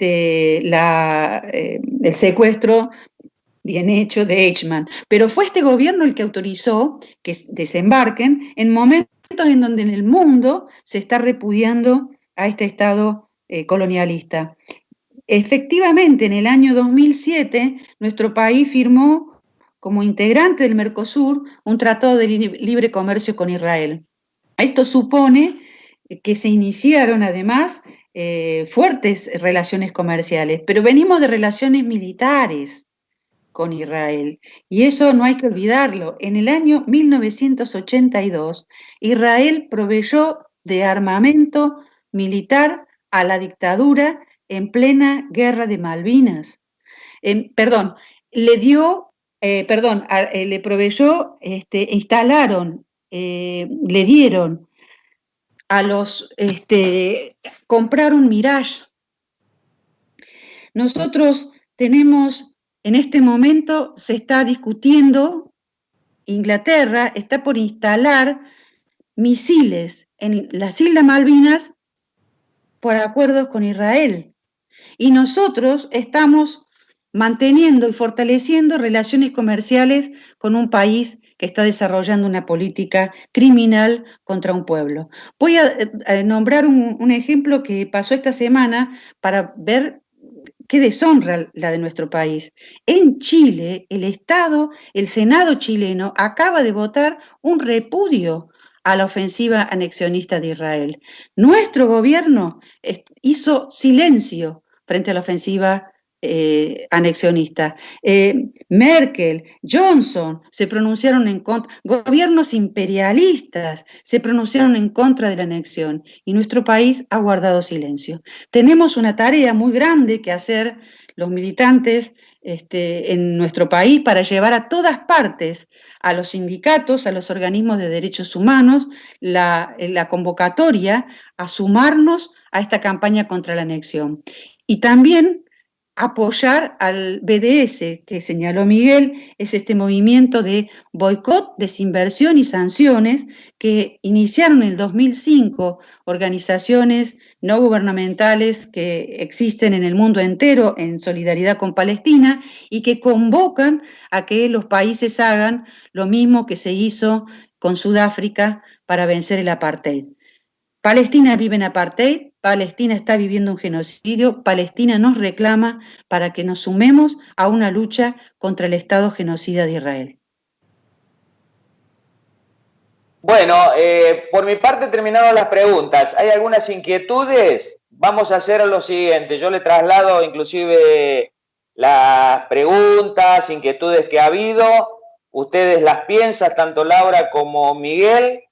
secuestro bien hecho de Eichmann. Pero fue este gobierno el que autorizó que desembarquen en momentos en donde en el mundo se está repudiando a este Estado colonialista. Efectivamente, en el año 2007, nuestro país firmó como integrante del Mercosur un tratado de libre comercio con Israel. Esto supone que se iniciaron además fuertes relaciones comerciales, pero venimos de relaciones militares con Israel, y eso no hay que olvidarlo. En el año 1982, Israel proveyó de armamento militar a la dictadura en plena guerra de Malvinas. Le proveyó, instalaron, le dieron a compraron Mirage. Nosotros tenemos, en este momento se está discutiendo, Inglaterra está por instalar misiles en las Islas Malvinas por acuerdos con Israel. Y nosotros estamos manteniendo y fortaleciendo relaciones comerciales con un país que está desarrollando una política criminal contra un pueblo. Voy a nombrar un ejemplo que pasó esta semana para ver qué deshonra la de nuestro país. En Chile, el Senado chileno acaba de votar un repudio a la ofensiva anexionista de Israel. Nuestro gobierno hizo silencio frente a la ofensiva anexionista. Merkel, Johnson se pronunciaron en contra, gobiernos imperialistas se pronunciaron en contra de la anexión, y nuestro país ha guardado silencio. Tenemos una tarea muy grande que hacer los militantes en nuestro país para llevar a todas partes, a los sindicatos, a los organismos de derechos humanos, la convocatoria a sumarnos a esta campaña contra la anexión. Y también apoyar al BDS, que señaló Miguel, es este movimiento de boicot, desinversión y sanciones que iniciaron en el 2005 organizaciones no gubernamentales que existen en el mundo entero en solidaridad con Palestina y que convocan a que los países hagan lo mismo que se hizo con Sudáfrica para vencer el apartheid. Palestina vive en apartheid, Palestina está viviendo un genocidio, Palestina nos reclama para que nos sumemos a una lucha contra el Estado genocida de Israel. Bueno, por mi parte terminaron las preguntas. ¿Hay algunas inquietudes? Vamos a hacer lo siguiente. Yo le traslado inclusive las preguntas, inquietudes que ha habido. Ustedes las piensan, tanto Laura como Miguel.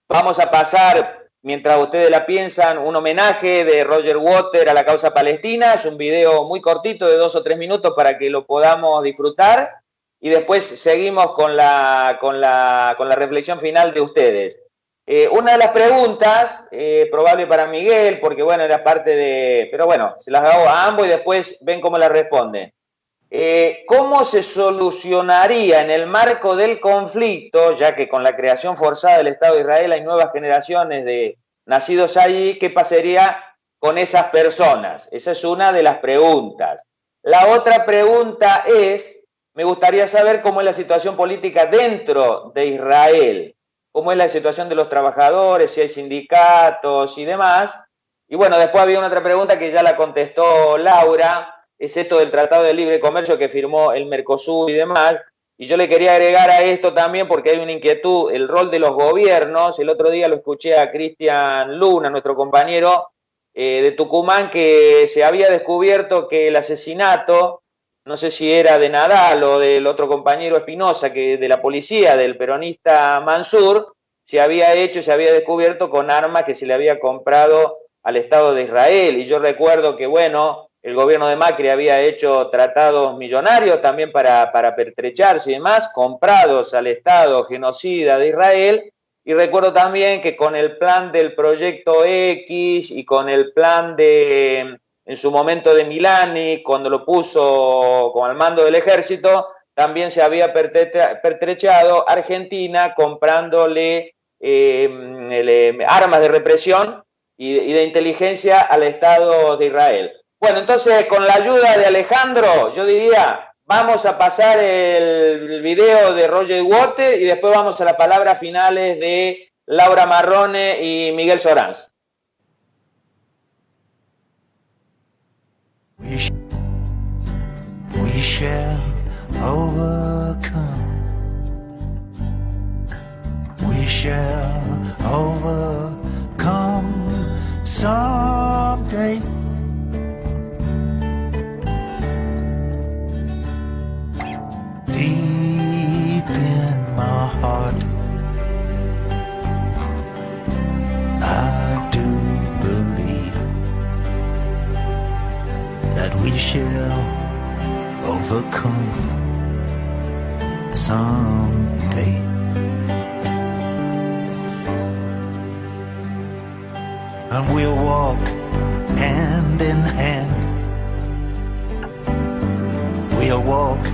Vamos a pasar, mientras ustedes la piensan, un homenaje de Roger Waters a la causa palestina. Es un video muy cortito de 2 o 3 minutos para que lo podamos disfrutar. Y después seguimos con la reflexión final de ustedes. Una de las preguntas, probable para Miguel, porque bueno, era parte de... Pero bueno, se las hago a ambos y después ven cómo la responden. ¿cómo se solucionaría en el marco del conflicto, ya que con la creación forzada del Estado de Israel hay nuevas generaciones de nacidos allí, qué pasaría con esas personas? Esa es una de las preguntas. La otra pregunta es, me gustaría saber cómo es la situación política dentro de Israel, cómo es la situación de los trabajadores, si hay sindicatos y demás. Y bueno, después había una otra pregunta que ya la contestó Laura, es esto del Tratado de Libre Comercio que firmó el Mercosur y demás. Y yo le quería agregar a esto también porque hay una inquietud, el rol de los gobiernos. El otro día lo escuché a Cristian Luna, nuestro compañero de Tucumán, que se había descubierto que el asesinato, no sé si era de Nadal o del otro compañero Espinosa, que de la policía, del peronista Mansur, se había descubierto con armas que se le había comprado al Estado de Israel. Y yo recuerdo que, bueno, el gobierno de Macri había hecho tratados millonarios también para pertrecharse y demás, comprados al Estado genocida de Israel. Y recuerdo también que con el plan del Proyecto X y con el plan de, en su momento, de Milani, cuando lo puso con el mando del ejército, también se había pertrechado Argentina comprándole armas de represión y de inteligencia al Estado de Israel. Bueno, entonces, con la ayuda de Alejandro, yo diría, vamos a pasar el video de Roger Waters y después vamos a las palabras finales de Laura Marrone y Miguel Soranz. We shall overcome. We shall overcome someday. Deep in my heart, I do believe that we shall overcome someday. And we'll walk hand in hand. We'll walk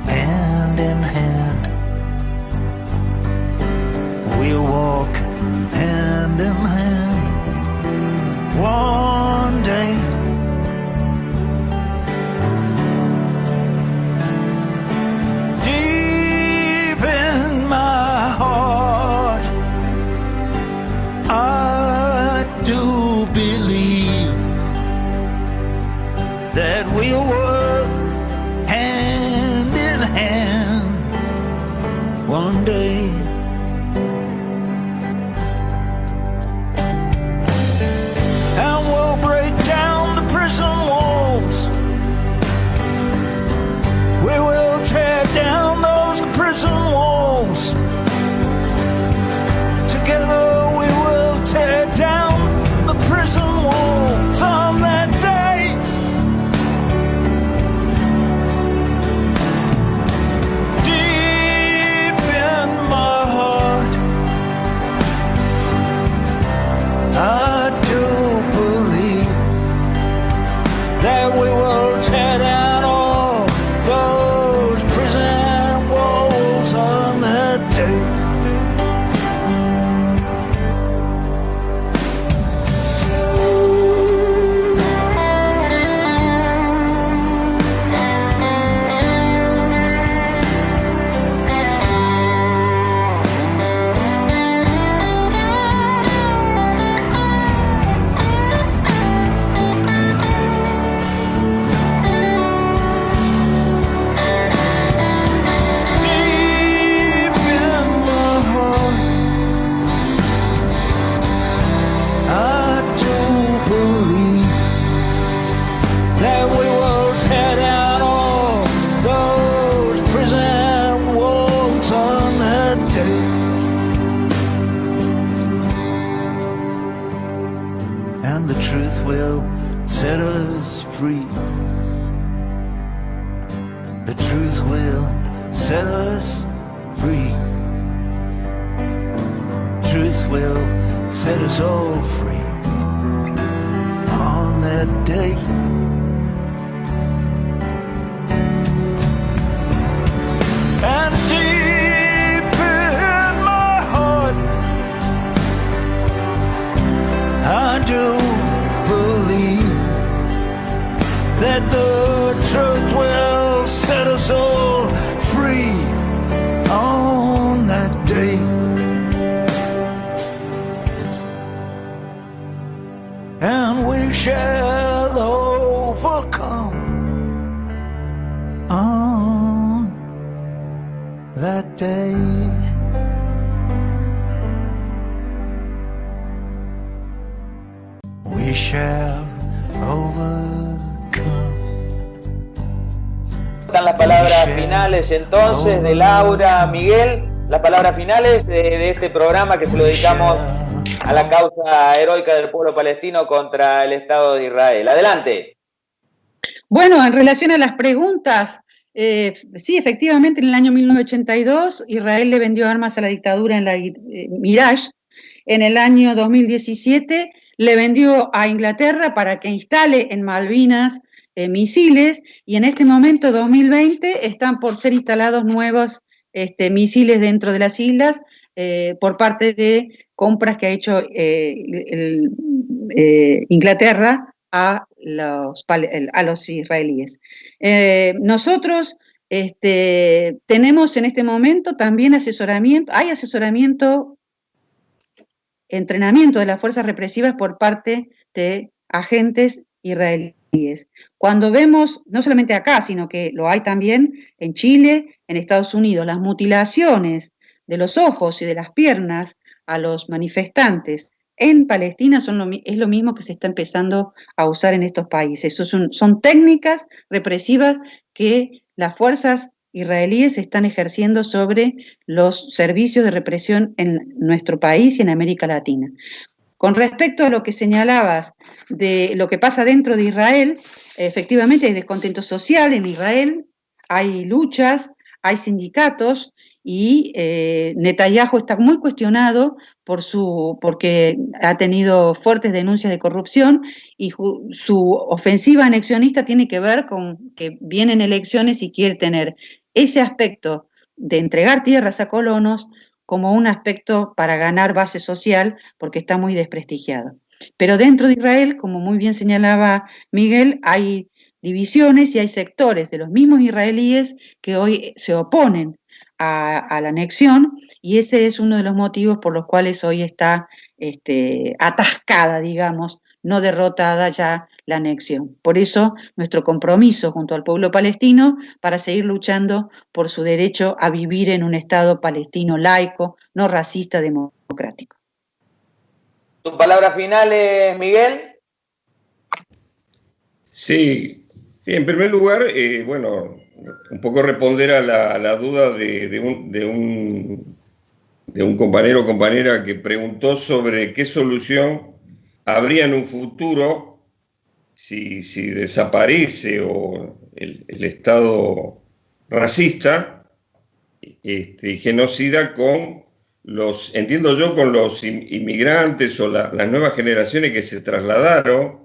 hand in hand. We'll walk hand in hand. One day. Deep in my heart, I do believe that we'll work hand in hand one day. And we'll break down the prison walls. We will tear down those prison walls. Together we will tear down the prison walls on that day. Deep in my heart, I do believe that we will tear down all those prison walls on that day. Deep in my heart, I do believe that we will tear down all those prison walls on that day. And the truth will set us free. The truth will set us free. Truth will set us all free on that day. that the truth will set us all free on that day. And we shall overcome on that day. We shall overcome. Están las palabras finales entonces de Laura, Miguel, las palabras finales de este programa que se lo dedicamos a la causa heroica del pueblo palestino contra el Estado de Israel. Adelante. Bueno, en relación a las preguntas, sí, efectivamente, en el año 1982 Israel le vendió armas a la dictadura en la Mirage. En el año 2017 le vendió a Inglaterra para que instale en Malvinas misiles, y en este momento, 2020, están por ser instalados nuevos misiles dentro de las islas por parte de compras que ha hecho Inglaterra a los israelíes. Nosotros tenemos en este momento también entrenamiento de las fuerzas represivas por parte de agentes israelíes. Cuando vemos, no solamente acá, sino que lo hay también en Chile, en Estados Unidos, las mutilaciones de los ojos y de las piernas a los manifestantes en Palestina es lo mismo que se está empezando a usar en estos países. Son técnicas represivas que las fuerzas israelíes están ejerciendo sobre los servicios de represión en nuestro país y en América Latina. Con respecto a lo que señalabas de lo que pasa dentro de Israel, efectivamente hay descontento social en Israel, hay luchas, hay sindicatos, y Netanyahu está muy cuestionado porque ha tenido fuertes denuncias de corrupción, y su ofensiva anexionista tiene que ver con que vienen elecciones y quiere tener ese aspecto de entregar tierras a colonos como un aspecto para ganar base social, porque está muy desprestigiado. Pero dentro de Israel, como muy bien señalaba Miguel, hay divisiones y hay sectores de los mismos israelíes que hoy se oponen a la anexión, y ese es uno de los motivos por los cuales hoy está atascada, digamos, no derrotada ya la anexión. Por eso nuestro compromiso junto al pueblo palestino para seguir luchando por su derecho a vivir en un Estado palestino laico, no racista, democrático. ¿Tus palabras finales, Miguel? Sí, en primer lugar, un poco responder a la duda de un compañero o compañera que preguntó sobre qué solución habría en un futuro si desaparece o el Estado racista y genocida con entiendo yo, con los inmigrantes o las nuevas generaciones que se trasladaron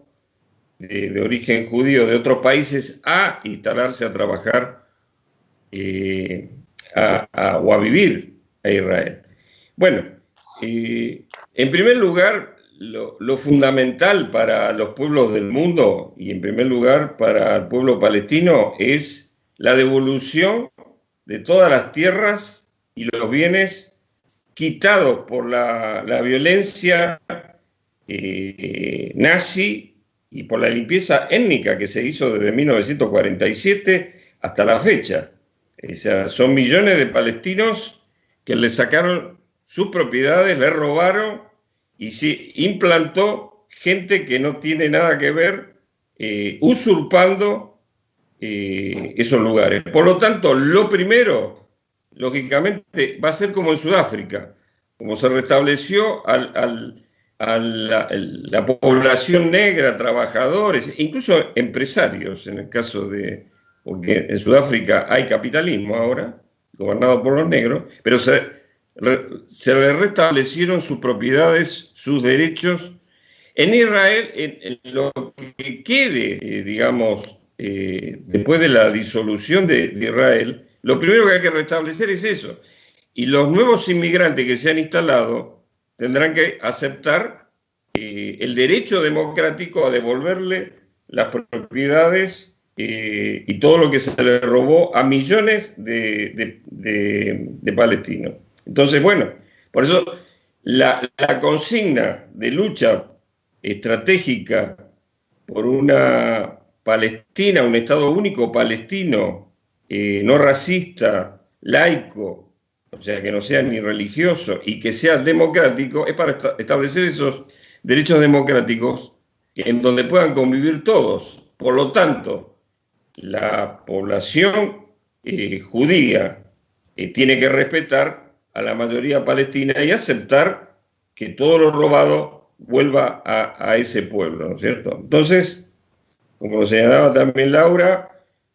de origen judío de otros países a instalarse a trabajar o a vivir a Israel. Bueno, en primer lugar, lo fundamental para los pueblos del mundo y en primer lugar para el pueblo palestino es la devolución de todas las tierras y los bienes quitados por la violencia nazi y por la limpieza étnica que se hizo desde 1947 hasta la fecha. O sea, son millones de palestinos que le sacaron sus propiedades, le robaron y se implantó gente que no tiene nada que ver, usurpando esos lugares. Por lo tanto, lo primero, lógicamente, va a ser como en Sudáfrica, como se restableció a la población negra, trabajadores, incluso empresarios, en el caso porque en Sudáfrica hay capitalismo ahora, gobernado por los negros, pero se le restablecieron sus propiedades, sus derechos. En Israel, en lo que quede, después de la disolución de Israel, lo primero que hay que restablecer es eso. Y los nuevos inmigrantes que se han instalado tendrán que aceptar el derecho democrático a devolverle las propiedades y todo lo que se le robó a millones de palestinos. Entonces, bueno, por eso la consigna de lucha estratégica por una Palestina, un Estado único palestino, no racista, laico, o sea, que no sea ni religioso y que sea democrático, es para establecer esos derechos democráticos en donde puedan convivir todos. Por lo tanto, la población judía tiene que respetar a la mayoría palestina y aceptar que todo lo robado vuelva a ese pueblo, ¿no es cierto? Entonces, como lo señalaba también Laura,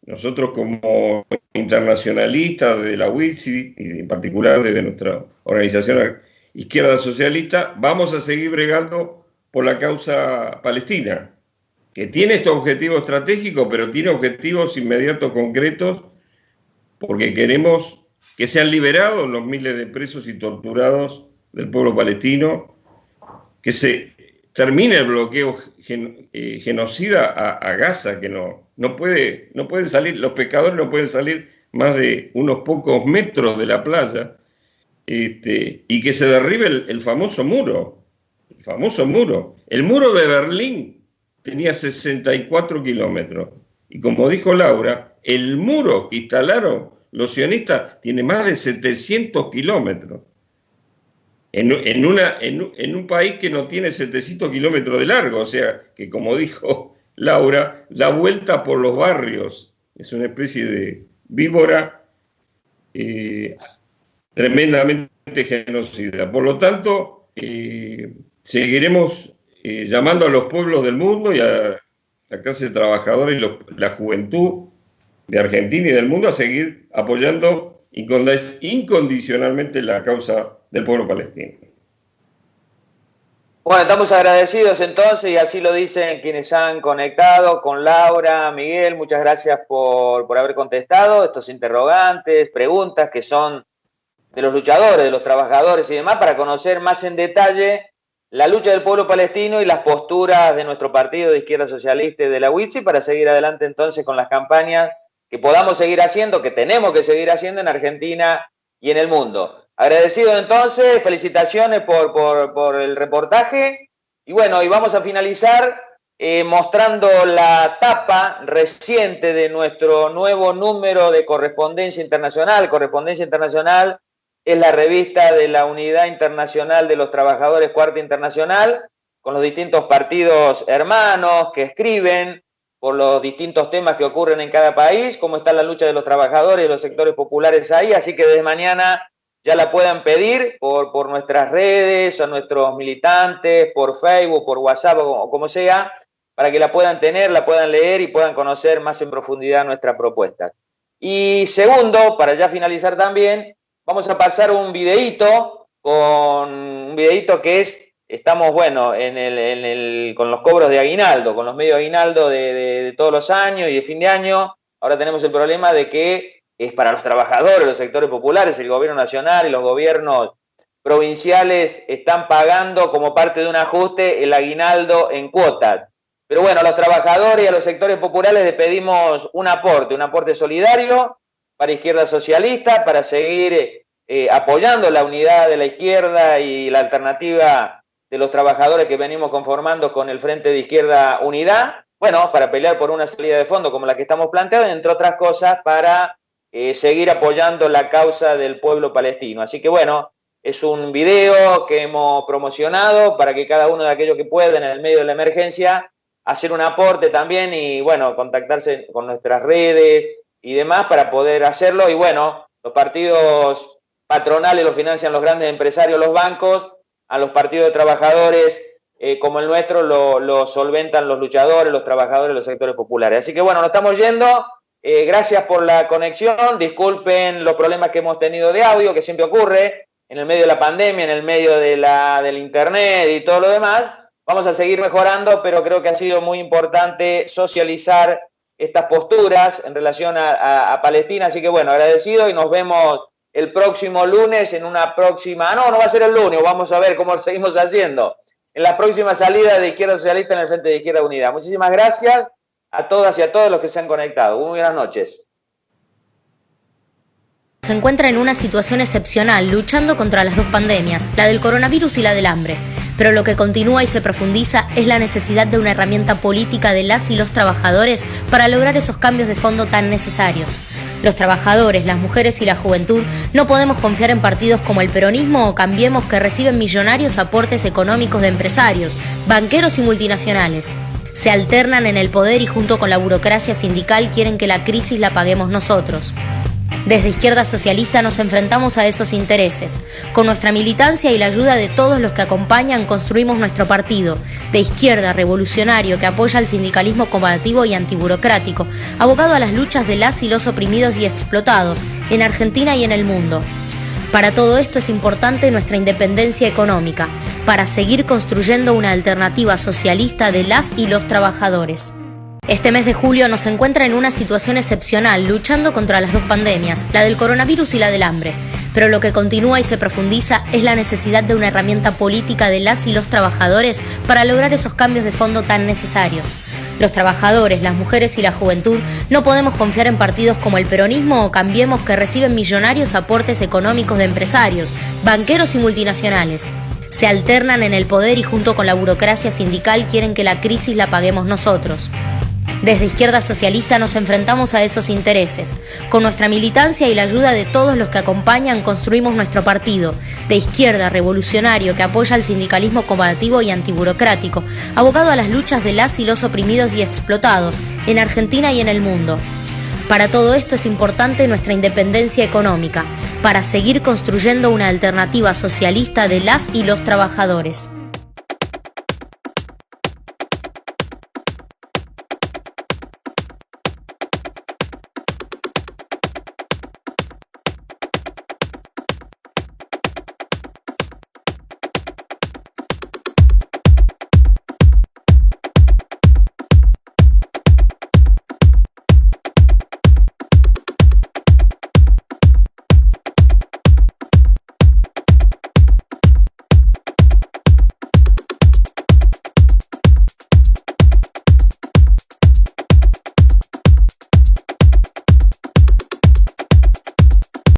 nosotros como internacionalistas de la UICI y en particular desde nuestra organización Izquierda Socialista, vamos a seguir bregando por la causa palestina, que tiene este objetivo estratégico, pero tiene objetivos inmediatos concretos, porque queremos que sean liberados los miles de presos y torturados del pueblo palestino, que se termine el bloqueo genocida a Gaza, que no pueden salir, los pescadores no pueden salir más de unos pocos metros de la playa, y que se derribe el famoso muro. El famoso muro. El muro de Berlín tenía 64 kilómetros. Y como dijo Laura, el muro que instalaron los sionistas tiene más de 700 kilómetros. En un país que no tiene 700 kilómetros de largo, o sea, que como dijo Laura, da vuelta por los barrios. Es una especie de víbora tremendamente genocida. Por lo tanto, seguiremos llamando a los pueblos del mundo y a la clase trabajadora y la juventud de Argentina y del mundo a seguir apoyando incondicionalmente la causa del pueblo palestino. Bueno, estamos agradecidos entonces, y así lo dicen quienes han conectado con Laura, Miguel, muchas gracias por haber contestado estos interrogantes, preguntas que son de los luchadores, de los trabajadores y demás, para conocer más en detalle la lucha del pueblo palestino y las posturas de nuestro partido de Izquierda Socialista y de la UICI, para seguir adelante entonces con las campañas que podamos seguir haciendo, que tenemos que seguir haciendo en Argentina y en el mundo. Agradecido entonces, felicitaciones por el reportaje, y bueno, y vamos a finalizar mostrando la tapa reciente de nuestro nuevo número de Correspondencia Internacional. Correspondencia Internacional es la revista de la Unidad Internacional de los Trabajadores, Cuarta Internacional, con los distintos partidos hermanos que escriben por los distintos temas que ocurren en cada país, cómo está la lucha de los trabajadores y los sectores populares ahí, así que desde mañana ya la puedan pedir por nuestras redes, a nuestros militantes, por Facebook, por WhatsApp o como sea, para que la puedan tener, la puedan leer y puedan conocer más en profundidad nuestra propuesta. Y segundo, para ya finalizar también, vamos a pasar un videíto que estamos, bueno, con los cobros de aguinaldo, con los medios de aguinaldo de todos los años y de fin de año. Ahora tenemos el problema de que es para los trabajadores, los sectores populares, el gobierno nacional y los gobiernos provinciales están pagando como parte de un ajuste el aguinaldo en cuotas. Pero bueno, a los trabajadores y a los sectores populares les pedimos un aporte solidario para Izquierda Socialista, para seguir apoyando la unidad de la izquierda y la alternativa de los trabajadores que venimos conformando con el Frente de Izquierda Unidad, bueno, para pelear por una salida de fondo como la que estamos planteando, y entre otras cosas para seguir apoyando la causa del pueblo palestino. Así que bueno, es un video que hemos promocionado para que cada uno de aquellos que puedan en el medio de la emergencia hacer un aporte también y bueno, contactarse con nuestras redes y demás para poder hacerlo. Y bueno, los partidos patronales los financian los grandes empresarios, los bancos, a los partidos de trabajadores como el nuestro lo solventan los luchadores, los trabajadores, los sectores populares. Así que bueno, nos estamos yendo. Gracias por la conexión, disculpen los problemas que hemos tenido de audio, que siempre ocurre en el medio de la pandemia, en el medio del internet y todo lo demás. Vamos a seguir mejorando, pero creo que ha sido muy importante socializar estas posturas en relación a Palestina. Así que bueno, agradecido y nos vemos el próximo lunes en una próxima... No va a ser el lunes, vamos a ver cómo seguimos haciendo. En la próxima salida de Izquierda Socialista en el Frente de Izquierda Unida. Muchísimas gracias. a todas y a todos los que se han conectado. Muy buenas noches. Se encuentra en una situación excepcional, luchando contra las dos pandemias, la del coronavirus y la del hambre. Pero lo que continúa y se profundiza es la necesidad de una herramienta política de las y los trabajadores para lograr esos cambios de fondo tan necesarios. Los trabajadores, las mujeres y la juventud no podemos confiar en partidos como el peronismo o Cambiemos, que reciben millonarios aportes económicos de empresarios, banqueros y multinacionales. Se alternan en el poder y junto con la burocracia sindical quieren que la crisis la paguemos nosotros. Desde Izquierda Socialista nos enfrentamos a esos intereses. Con nuestra militancia y la ayuda de todos los que acompañan, construimos nuestro partido, de izquierda, revolucionario, que apoya al sindicalismo combativo y antiburocrático, abocado a las luchas de las y los oprimidos y explotados, en Argentina y en el mundo. Para todo esto es importante nuestra independencia económica, para seguir construyendo una alternativa socialista de las y los trabajadores. Este mes de julio nos encuentra en una situación excepcional, luchando contra las dos pandemias, la del coronavirus y la del hambre. Pero lo que continúa y se profundiza es la necesidad de una herramienta política de las y los trabajadores para lograr esos cambios de fondo tan necesarios. Los trabajadores, las mujeres y la juventud no podemos confiar en partidos como el peronismo o Cambiemos, que reciben millonarios aportes económicos de empresarios, banqueros y multinacionales. Se alternan en el poder y junto con la burocracia sindical quieren que la crisis la paguemos nosotros. Desde Izquierda Socialista nos enfrentamos a esos intereses. Con nuestra militancia y la ayuda de todos los que acompañan, construimos nuestro partido, de izquierda, revolucionario, que apoya al sindicalismo combativo y antiburocrático, abocado a las luchas de las y los oprimidos y explotados, en Argentina y en el mundo. Para todo esto es importante nuestra independencia económica, para seguir construyendo una alternativa socialista de las y los trabajadores.